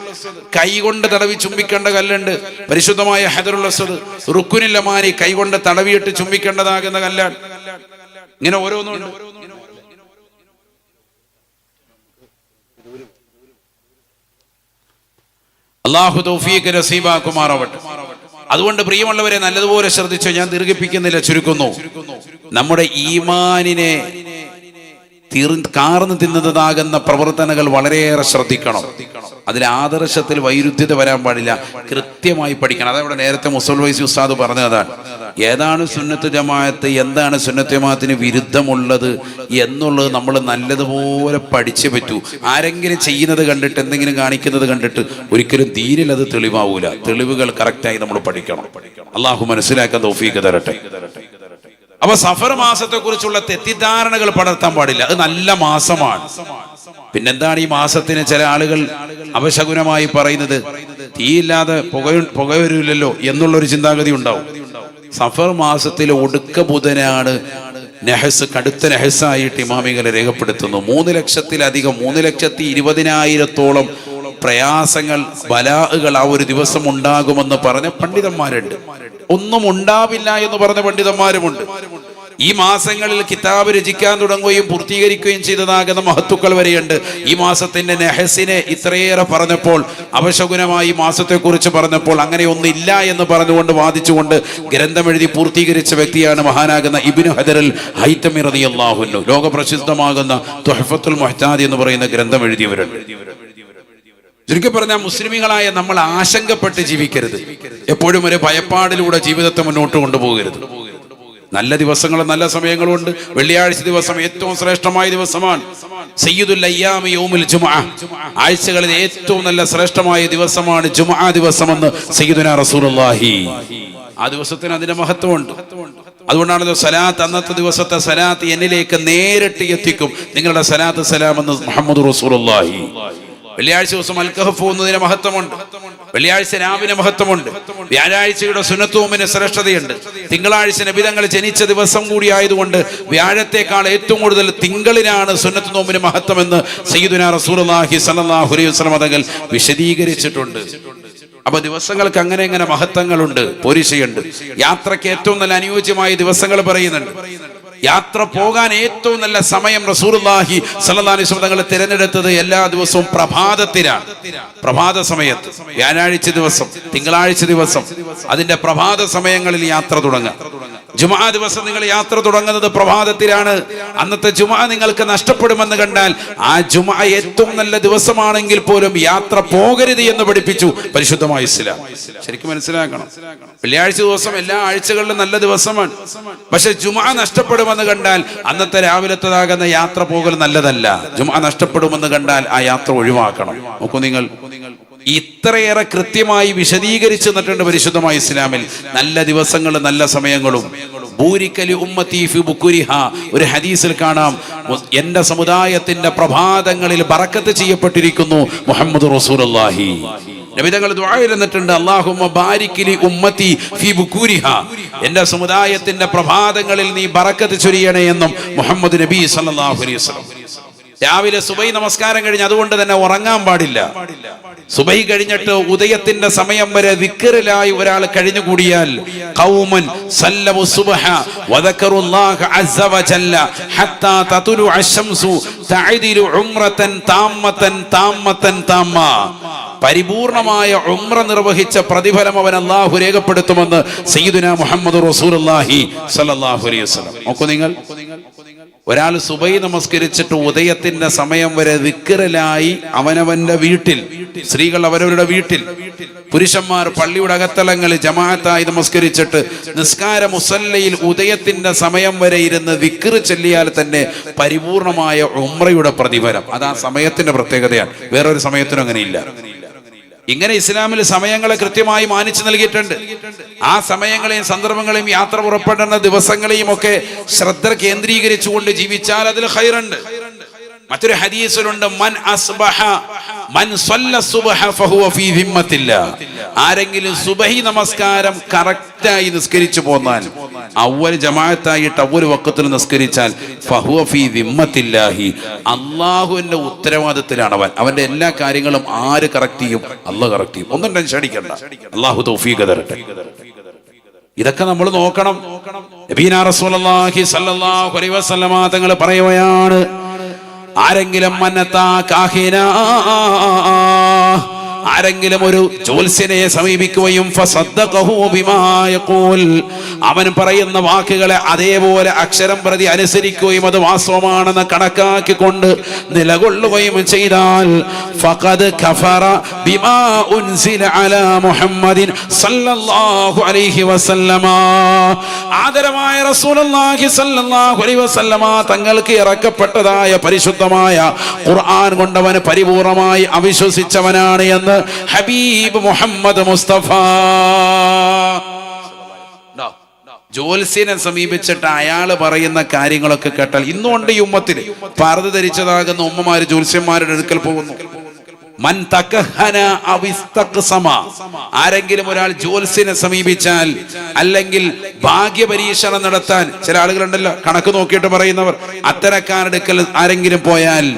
കൈകൊണ്ട് തടവി ചുംബിക്കേണ്ട കല്ലുണ്ട്, പരിശുദ്ധമായ ഹജറുൽ അസ്വദ്. റുക്കുനിൽ യമാനി കൈകൊണ്ട് തടവിയിട്ട് ചുംബിക്കേണ്ടതാകുന്ന കല്ലാണ്. ഇങ്ങനെ ഓരോന്നുണ്ട്. അല്ലാഹു തൗഫീഖ് നസീബാക്കുമാറാവട്ടെ. അതുകൊണ്ട് പ്രിയമുള്ളവരെ, നല്ലതുപോലെ ശ്രദ്ധിച്ചോ, ഞാൻ ദീർഘിപ്പിക്കുന്നില്ല, ചുരുക്കുന്നു. നമ്മുടെ ഈമാനിനെ കാർന്നു തിന്നതാകുന്ന പ്രവർത്തനങ്ങൾ വളരെയേറെ ശ്രദ്ധിക്കണം. അതിൽ ആദർശത്തിൽ വൈരുദ്ധ്യത വരാൻ പാടില്ല, കൃത്യമായി പഠിക്കണം. അതവിടെ നേരത്തെ മുസൽ വൈസി ഉസ്താദ് പറഞ്ഞതാണ്, ഏതാണ് സുന്നത്ത് ജമാഅത്ത്, എന്താണ് സുന്നത്ത് ജമാഅത്തിന് വിരുദ്ധമുള്ളത് എന്നുള്ളത് നമ്മൾ നല്ലതുപോലെ പഠിച്ചേ പറ്റൂ. ആരെങ്കിലും ചെയ്യുന്നത് കണ്ടിട്ട്, എന്തെങ്കിലും കാണിക്കുന്നത് കണ്ടിട്ട് ഒരിക്കലും ദീനിൽ അത് തെളിവാവൂല. തെളിവുകൾ കറക്റ്റായി നമ്മൾ പഠിക്കണം. അള്ളാഹു മനസ്സിലാക്കാൻ തൗഫീഖ് തരട്ടെ. അപ്പൊ സഫർ മാസത്തെ കുറിച്ചുള്ള തെറ്റിദ്ധാരണകൾ പടർത്താൻ പാടില്ല. അത് നല്ല മാസമാണ്. പിന്നെന്താണ് ഈ മാസത്തിന് ചില ആളുകൾ അപശകുനമായി പറയുന്നത്, തീയില്ലാതെ പുക വരില്ലല്ലോ എന്നുള്ളൊരു ചിന്താഗതി ഉണ്ടാവും. സഫർ മാസത്തിലെ ഒടുക്ക ബുധനാണ് നെഹസ്, കടുത്ത നെഹസായിട്ട് ഇമാമികളെ രേഖപ്പെടുത്തുന്നു. 3,00,000-ലധികം 3,20,000-ഓളം പ്രയാസങ്ങൾ, ബലാഹുകൾ ആ ഒരു ദിവസം ഉണ്ടാകുമെന്ന് പറഞ്ഞ പണ്ഡിതന്മാരുണ്ട്. ഒന്നും ഉണ്ടാവില്ല എന്ന് പറഞ്ഞ പണ്ഡിതന്മാരുമുണ്ട്. ഈ മാസങ്ങളിൽ കിതാബ് രചിക്കാൻ തുടങ്ങുകയും പൂർത്തീകരിക്കുകയും ചെയ്തതാകുന്ന മഹത്തുക്കൾ വരെയുണ്ട്. ഈ മാസത്തിന്റെ നെഹസിനെ ഇത്രയേറെ പറഞ്ഞപ്പോൾ, അപശകുനമായി മാസത്തെക്കുറിച്ച് പറഞ്ഞപ്പോൾ അങ്ങനെ ഒന്നില്ല എന്ന് പറഞ്ഞുകൊണ്ട് വാദിച്ചുകൊണ്ട് ഗ്രന്ഥമെഴുതി പൂർത്തീകരിച്ച വ്യക്തിയാണ് മഹാനാകുന്ന ഇബ്നു ഹജറുൽ ഹൈതമി റളിയല്ലാഹു അൻഹു. ലോകപ്രസിദ്ധമാകുന്ന തുഹ്ഫത്തുൽ മുഹ്താദി എന്ന് പറയുന്ന ഗ്രന്ഥം എഴുതിയവരുണ്ട്. ചുരുക്കി പറഞ്ഞാൽ, മുസ്ലിമീങ്ങളായ നമ്മൾ ആശങ്കപ്പെട്ട് ജീവിക്കരുത്. എപ്പോഴും ഒരു ഭയപ്പാടിലൂടെ ജീവിതത്തെ മുന്നോട്ട് കൊണ്ടുപോകരുത്. നല്ല ദിവസങ്ങളും നല്ല സമയങ്ങളും ഉണ്ട്. വെള്ളിയാഴ്ച ദിവസം ഏറ്റവും ശ്രേഷ്ഠമായ ദിവസമാണ്. സയ്യിദുൽ അയ്യാമി യൗമുൽ ജുമുഅ. ആഴ്ചകളിൽ ഏറ്റവും നല്ല ശ്രേഷ്ഠമായ ദിവസമാണ് ജുമുഅ ദിവസമെന്ന് സയ്യിദുനാ റസൂലുള്ളാഹി. ആ ദിവസത്തിന് അതിന്റെ മഹത്വമുണ്ട്. അതുകൊണ്ടാണല്ലോ സലാത്ത്, അന്നത്തെ ദിവസത്തെ സലാത്ത് എന്നിലേക്ക് നേരിട്ട് എത്തിക്കും നിങ്ങളുടെ സലാത്ത് സലാം എന്ന് മുഹമ്മദ് റസൂലുള്ളാഹി. വെള്ളിയാഴ്ച ദിവസം അൽക്കഹഫ് പോകുന്നതിന് മഹത്വമുണ്ട്. വെള്ളിയാഴ്ച രാവിലെ മഹത്വമുണ്ട്. വ്യാഴാഴ്ചയുടെ സുന്നത്തുമിന് ശ്രേഷ്ഠതയുണ്ട്. തിങ്കളാഴ്ച നബിതങ്ങൾ ജനിച്ച ദിവസം കൂടി ആയതുകൊണ്ട് വ്യാഴത്തേക്കാൾ ഏറ്റവും കൂടുതൽ തിങ്കളിനാണ് സുന്നത്ത് നോമ്പിന് മഹത്വമെന്ന് സയ്യിദുനാ റസൂലുള്ളാഹി സ്വല്ലല്ലാഹു അലൈഹി വസല്ലം തങ്ങൾ വിശദീകരിച്ചിട്ടുണ്ട്. അപ്പൊ ദിവസങ്ങൾക്ക് അങ്ങനെ എങ്ങനെ മഹത്വങ്ങളുണ്ട്, പോരിശയുണ്ട്. യാത്രയ്ക്ക് ഏറ്റവും നല്ല അനുയോജ്യമായ ദിവസങ്ങൾ പറയുന്നുണ്ട്. യാത്ര പോകാൻ ഏറ്റവും നല്ല സമയം റസൂലുള്ളാഹി സ്വല്ലല്ലാഹു അലൈഹി വസല്ലം തങ്ങൾ തിരഞ്ഞെടുത്തത് എല്ലാ ദിവസവും പ്രഭാതത്തിലാണ്. പ്രഭാത സമയത്ത്, വ്യാഴാഴ്ച ദിവസം, തിങ്കളാഴ്ച ദിവസം, അതിന്റെ പ്രഭാത സമയങ്ങളിൽ യാത്ര തുടങ്ങുക. ജുമുഅ ദിവസം നിങ്ങൾ യാത്ര തുടങ്ങുന്നത് പ്രഭാതത്തിലാണ്. അന്നത്തെ ജുമുഅ നിങ്ങൾക്ക് നഷ്ടപ്പെടുമെന്ന് കണ്ടാൽ ആ ജുമുഅ ഏറ്റവും നല്ല ദിവസമാണെങ്കിൽ പോലും യാത്ര പോകരുത് എന്ന് പഠിപ്പിച്ചു പരിശുദ്ധമായ ഇസ്ലാം. ശരിക്കും മനസ്സിലാക്കണം, വെള്ളിയാഴ്ച ദിവസം എല്ലാ ആഴ്ചകളിലും നല്ല ദിവസമാണ്. പക്ഷെ ജുമുഅ നഷ്ടപ്പെടുമെന്ന് കണ്ടാൽ അന്നത്തെ രാവിലത്തേതാകുന്ന യാത്ര പോകൽ നല്ലതല്ല. ജുമുഅ നഷ്ടപ്പെടുമെന്ന് കണ്ടാൽ ആ യാത്ര ഒഴിവാക്കണം. നോക്കൂ നിങ്ങൾ, ഇത്രയേറെ കൃത്യമായി വിശദീകരിച്ചു തന്നിട്ടുണ്ട് പരിശുദ്ധമായ ഇസ്ലാമിൽ. നല്ല ദിവസങ്ങളും നല്ല സമയങ്ങളും. ബൂരിക്കലി ഉമ്മത്തി ഫി ബുക്കുരിഹാ, ഒരു ഹദീസിൽ കാണാം, എന്റെ സമുദായത്തിന്റെ പ്രഭാതങ്ങളിൽ ബറക്കത്ത് ചെയ്യപ്പെട്ടിരിക്കുന്നു മുഹമ്മദ് റസൂലുള്ളാഹി. നബി തങ്ങൾ ദുആയിൽ എന്നിട്ടുണ്ട്, അല്ലാഹുമ്മ ബാരിക് ലി ഉമ്മത്തി ഫി ബുകൂരിഹാ, എന്റെ സമുദായത്തിന്റെ പ്രഭാതങ്ങളിൽ നീ ബറക്കത്ത് ചൊരിയണേ എന്നും മുഹമ്മദ് നബി സല്ലല്ലാഹു അലൈഹി വസല്ലം. രാവിലെ സുബൈ നമസ്കാരം കഴിഞ്ഞ് അതുകൊണ്ട് തന്നെ ഉറങ്ങാൻ പാടില്ല. സുബൈ കഴിഞ്ഞിട്ട് ഉദയത്തിന്റെ സമയം വരെ ദിക്റിലായി ഒരാൾ കഴിഞ്ഞുകൂടിയാൽ ഖൗമൻ സല്ലവു സുബ്ഹ വദക്കറുല്ലാഹ അസ്സ വജല്ല ഹത്താ തതുലു അശ്ശംസു തഅദിലു ഉംറതൻ താമ്മതൻ താമ്മതൻ താമ്മ. പരിപൂർണമായ ഉംറ നിർവഹിച്ച പ്രതിഫലം അവൻ അല്ലാഹു രേഖപ്പെടുത്തുമെന്ന് സയ്യിദുനാ മുഹമ്മദ് റസൂലുള്ളാഹി സ്വല്ലല്ലാഹു അലൈഹി വസല്ലം. നോക്കൂ നിങ്ങൾ, ഒരാൾ സുബൈ നമസ്കരിച്ചിട്ട് ഉദയത്തിന്റെ സമയം വരെ ദിക്റിലായി അവനവന്റെ വീട്ടിൽ, സ്ത്രീകൾ അവരവരുടെ വീട്ടിൽ, പുരുഷന്മാർ പള്ളിയുടെ അകത്തളങ്ങളിൽ ജമാഅത്തായി നമസ്കരിച്ചിട്ട് നിസ്കാര മുസല്ലയിൽ ഉദയത്തിന്റെ സമയം വരെ ഇരുന്ന് ദിക്ർ ചൊല്ലിയാൽ തന്നെ പരിപൂർണമായ ഉംറയുടെ പ്രതിഫലം. അതാ സമയത്തിന്റെ പ്രത്യേകതയാണ്, വേറൊരു സമയത്തിനും അങ്ങനെയില്ല. ഇങ്ങനെ ഇസ്ലാമിൽ സമയങ്ങളെ കൃത്യമായി മാനിച്ചു നൽകിയിട്ടുണ്ട്. ആ സമയങ്ങളെയും സന്ദർഭങ്ങളെയും യാത്ര പുറപ്പെടുന്ന ദിവസങ്ങളെയും ഒക്കെ ശ്രദ്ധ കേന്ദ്രീകരിച്ചുകൊണ്ട് ജീവിച്ചാൽ അതിൽ ഖൈറുണ്ട്. മറ്റൊരു ഹദീസിലുണ്ട്, മൻ സല്ല സുബ്ഹ ഫഹുവ ഫീ ദിമ്മത്തില്ലാ. ആരെങ്കിലും സുബഹി നമസ്കാരം കറക്റ്റായി നിസ്കരിച്ചു പോന്നാൽ, അവ്വൽ ജമാഅത്തായിട്ട് അവ്വൽ വഖത്തിൽ നിസ്കരിച്ചാൽ ഫഹുവ ഫീ ദിമ്മത്തില്ലാഹി, അല്ലാഹുവിന്റെ ഉത്തരവാദിത്തത്തിലാണ് അവൻ. അവന്റെ എല്ലാ കാര്യങ്ങളും ആര് കറക്റ്റ് ചെയ്യും? അല്ലാഹു കറക്റ്റ് ചെയ്യും. ഒന്നും ടെൻഷൻ അടിക്കണ്ട. അല്ലാഹു തൗഫീഖ് തരട്ടെ. ഇതൊക്കെ നമ്മൾ നോക്കണം. നബീനാ റസൂലുള്ളാഹി സ്വല്ലല്ലാഹു അലൈഹി വസല്ലമ തങ്ങൾ പറയുകയാണ്, ആരെങ്കിലും ആരെങ്കിലും ഒരു ജ്യോത്സ്യനെ സമീപിക്കുകയും അവൻ പറയുന്ന വാക്കുകളെ അതേപോലെ അക്ഷരം പ്രതി അനുസരിക്കുകയും അത് വാസ്തവമാണെന്ന് കണക്കാക്കിക്കൊണ്ട് നിലകൊള്ളുകയും ചെയ്താൽ ഫഖദ് കഫറ ബിമാ ഉൻസില അലാ മുഹമ്മദിൻ സല്ലല്ലാഹു അലൈഹി വസല്ലമ. ആദരമായ റസൂലുള്ളാഹി സല്ലല്ലാഹു അലൈഹി വസല്ലമ തങ്ങൾക്ക് ഇറക്കപ്പെട്ടതായ പരിശുദ്ധമായ ഖുർആൻ കൊണ്ടവൻ പരിപൂർണമായി അവിശ്വസിച്ചവനാണ് എന്ന് ഹബീബ് മുഹമ്മദ് മുസ്തഫ. ജ്യോത്സ്യനെ സമീപിച്ചിട്ട് അയാൾ പറയുന്ന കാര്യങ്ങളൊക്കെ കേട്ടാൽ ഇന്നുകൊണ്ട് ഈ ഉമ്മത്തിൽ പർദ്ദ ധരിച്ചതാകുന്ന ഉമ്മമാര് ജ്യോത്സ്യന്മാരുടെ അടുക്കൽ പോകുന്നു. മൻ തകഹന അവിസ്തഖ്സമ. ആരെങ്കിലും ഒരാൾ ജ്യോത്സ്യനെ സമീപിച്ചാൽ, അല്ലെങ്കിൽ ഭാഗ്യപരീക്ഷണം നടത്താൻ ചില ആളുകളുണ്ടല്ലോ കണക്ക് നോക്കിയിട്ട് പറയുന്നവർ, അത്തരക്കാരുടെ അടുക്കൽ ആരെങ്കിലും പോയാൽ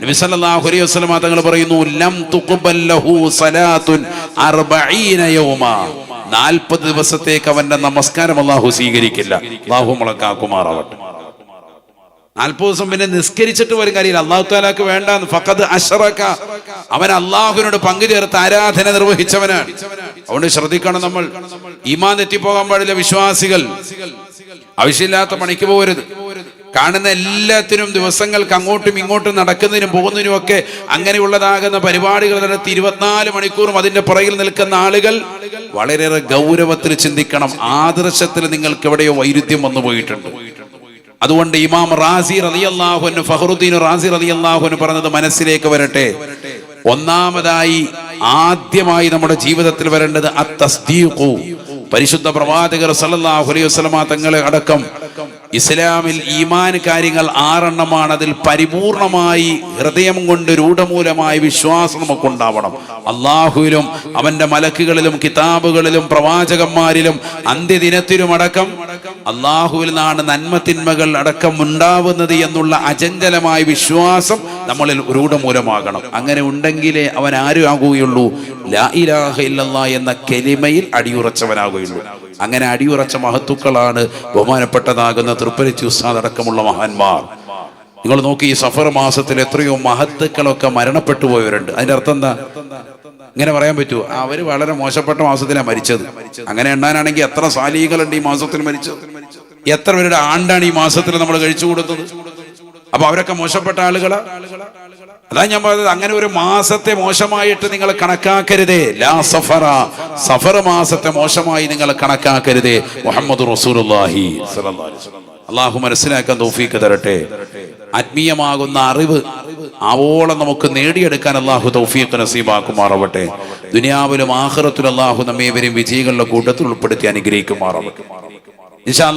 നബി സല്ലല്ലാഹു അലൈഹി വസല്ലം തങ്ങൾ പറയുന്നു, ലം തുഖ്ബൽ ലഹു സലാത്തുൻ 40 യൗമ. 40 ദിവസത്തേക്ക് അവന്റെ നമസ്കാരം അല്ലാഹു സ്വീകരിക്കില്ല. അല്ലാഹു മുളക്കാക്കുമാറാവട്ടെ. 40 ദിവസം പിന്നെ നിസ്കരിച്ചിട്ട് വരും കാര്യമില്ല. അല്ലാഹു തആലക്ക് വേണ്ട. ഫഖദ് അശ്റക, അവൻ അല്ലാഹുവിനോട് പങ്കു ചേർത്ത് ആരാധന നിർവഹിച്ചവനാണ്. അതുകൊണ്ട് ശ്രദ്ധിക്കണം, നമ്മൾ ഈമാൻ തെറ്റിപ്പോകാൻ പാടില്ല. വിശ്വാസികൾ ആവശ്യമില്ലാത്ത പണിക്ക് പോകരുത്. കാണുന്ന എല്ലാത്തിനും ദിവസങ്ങൾക്ക് അങ്ങോട്ടും ഇങ്ങോട്ടും നടക്കുന്നതിനും പോകുന്നതിനും ഒക്കെ അങ്ങനെയുള്ളതാകുന്ന പരിപാടികൾ നടത്തി 24 മണിക്കൂറും അതിന്റെ പുറകിൽ നിൽക്കുന്ന ആളുകൾ വളരെയേറെ ഗൗരവത്തിൽ ചിന്തിക്കണം. ആദർശത്തിൽ നിങ്ങൾക്ക് എവിടെയോ വൈരുദ്ധ്യം വന്നു പോയിട്ടുണ്ട്. അതുകൊണ്ട് ഇമാം റാസി റളിയല്ലാഹു അൻഹു, ഫഖറുദ്ദീൻ റാസി റളിയല്ലാഹു അൻഹു പറഞ്ഞത് മനസ്സിലേക്ക് വരട്ടെ. ഒന്നാമതായി ആദ്യമായി നമ്മുടെ ജീവിതത്തിൽ വരേണ്ടത് അത്തസ്ദീഖു. പരിശുദ്ധ പ്രവാചകർ സല്ലല്ലാഹു അലൈഹി വസല്ലമ തങ്ങളെ അടക്കം ഇസ്ലാമിൽ ഈമാൻ കാര്യങ്ങൾ 6 എണ്ണമാണ്. അതിൽ പരിപൂർണമായി ഹൃദയം കൊണ്ട് രൂഢമൂലമായ വിശ്വാസം നമുക്കുണ്ടാവണം. അള്ളാഹുവിലും അവന്റെ മലക്കുകളിലും കിതാബുകളിലും പ്രവാചകന്മാരിലും അന്ത്യദിനത്തിലും അടക്കം അള്ളാഹുവിൽ നിന്നാണ് നന്മതിന്മകൾ അടക്കം ഉണ്ടാവുന്നത് എന്നുള്ള അചഞ്ചലമായ വിശ്വാസം നമ്മളിൽ രൂഢമൂലമാകണം. അങ്ങനെ ഉണ്ടെങ്കിലേ അവൻ ആരും ആകുകയുള്ളൂ, ലാ ഇലാഹ ഇല്ലല്ലാഹ് എന്ന കലിമയിൽ അടിയുറച്ചവനാകുകയുള്ളൂ. അങ്ങനെ അടിയുറച്ച മഹത്തുക്കളാണ് ബഹുമാനപ്പെട്ടതാകുന്ന തൃപ്പരിച്ചി ഉസ്താദ് അടക്കമുള്ള മഹാന്മാർ. നിങ്ങൾ നോക്കി, ഈ സഫർ മാസത്തിൽ എത്രയോ മഹത്തുക്കളൊക്കെ മരണപ്പെട്ടു പോയവരുണ്ട്. അതിന്റെ അർത്ഥം എന്താ? ഇങ്ങനെ പറയാൻ പറ്റുമോ? അവര് വളരെ മോശപ്പെട്ട മാസത്തിലാണ് മരിച്ചത്. അങ്ങനെ എണ്ണാനാണെങ്കിൽ എത്ര സാലികളുണ്ട് ഈ മാസത്തിൽ മരിച്ചത്? എത്ര പേരുടെ ആണ്ടാണ് ഈ മാസത്തിൽ നമ്മൾ കഴിച്ചു കൊടുത്തത്? അപ്പൊ അവരൊക്കെ മോശപ്പെട്ട ആളുകളാ? അതാ ഞാൻ പറഞ്ഞത്, അങ്ങനെ ഒരു മാസത്തെ മോശമായിട്ട് നിങ്ങൾ കണക്കാക്കരുതേ. ലാ സഫറ, സഫർ മാസത്തെ മോശമായി നിങ്ങൾ കണക്കാക്കരുതേ. മുഹമ്മദ് റസൂലുള്ളാഹി സ്വല്ലല്ലാഹു അലൈഹി വസല്ലം. അല്ലാഹു മനസ്സിലാക്കാൻ തൗഫീഖ് തരട്ടെ. ആത്മീയമാകുന്ന അറിവ് ആവോളം നമുക്ക് നേടിയെടുക്കാൻ അല്ലാഹു തൗഫീഖ് നസീബാക്കുമാറാവട്ടെ. ദുനിയാവിലും ആഖിറത്തിലും അല്ലാഹു നമ്മെ ഇവരെയും വിജയികളുടെ കൂട്ടത്തിൽ ഉൾപ്പെടുത്തി അനുഗ്രഹിക്കുമാറാവട്ടെ. ഇൻഷാ അല്ലാഹ്.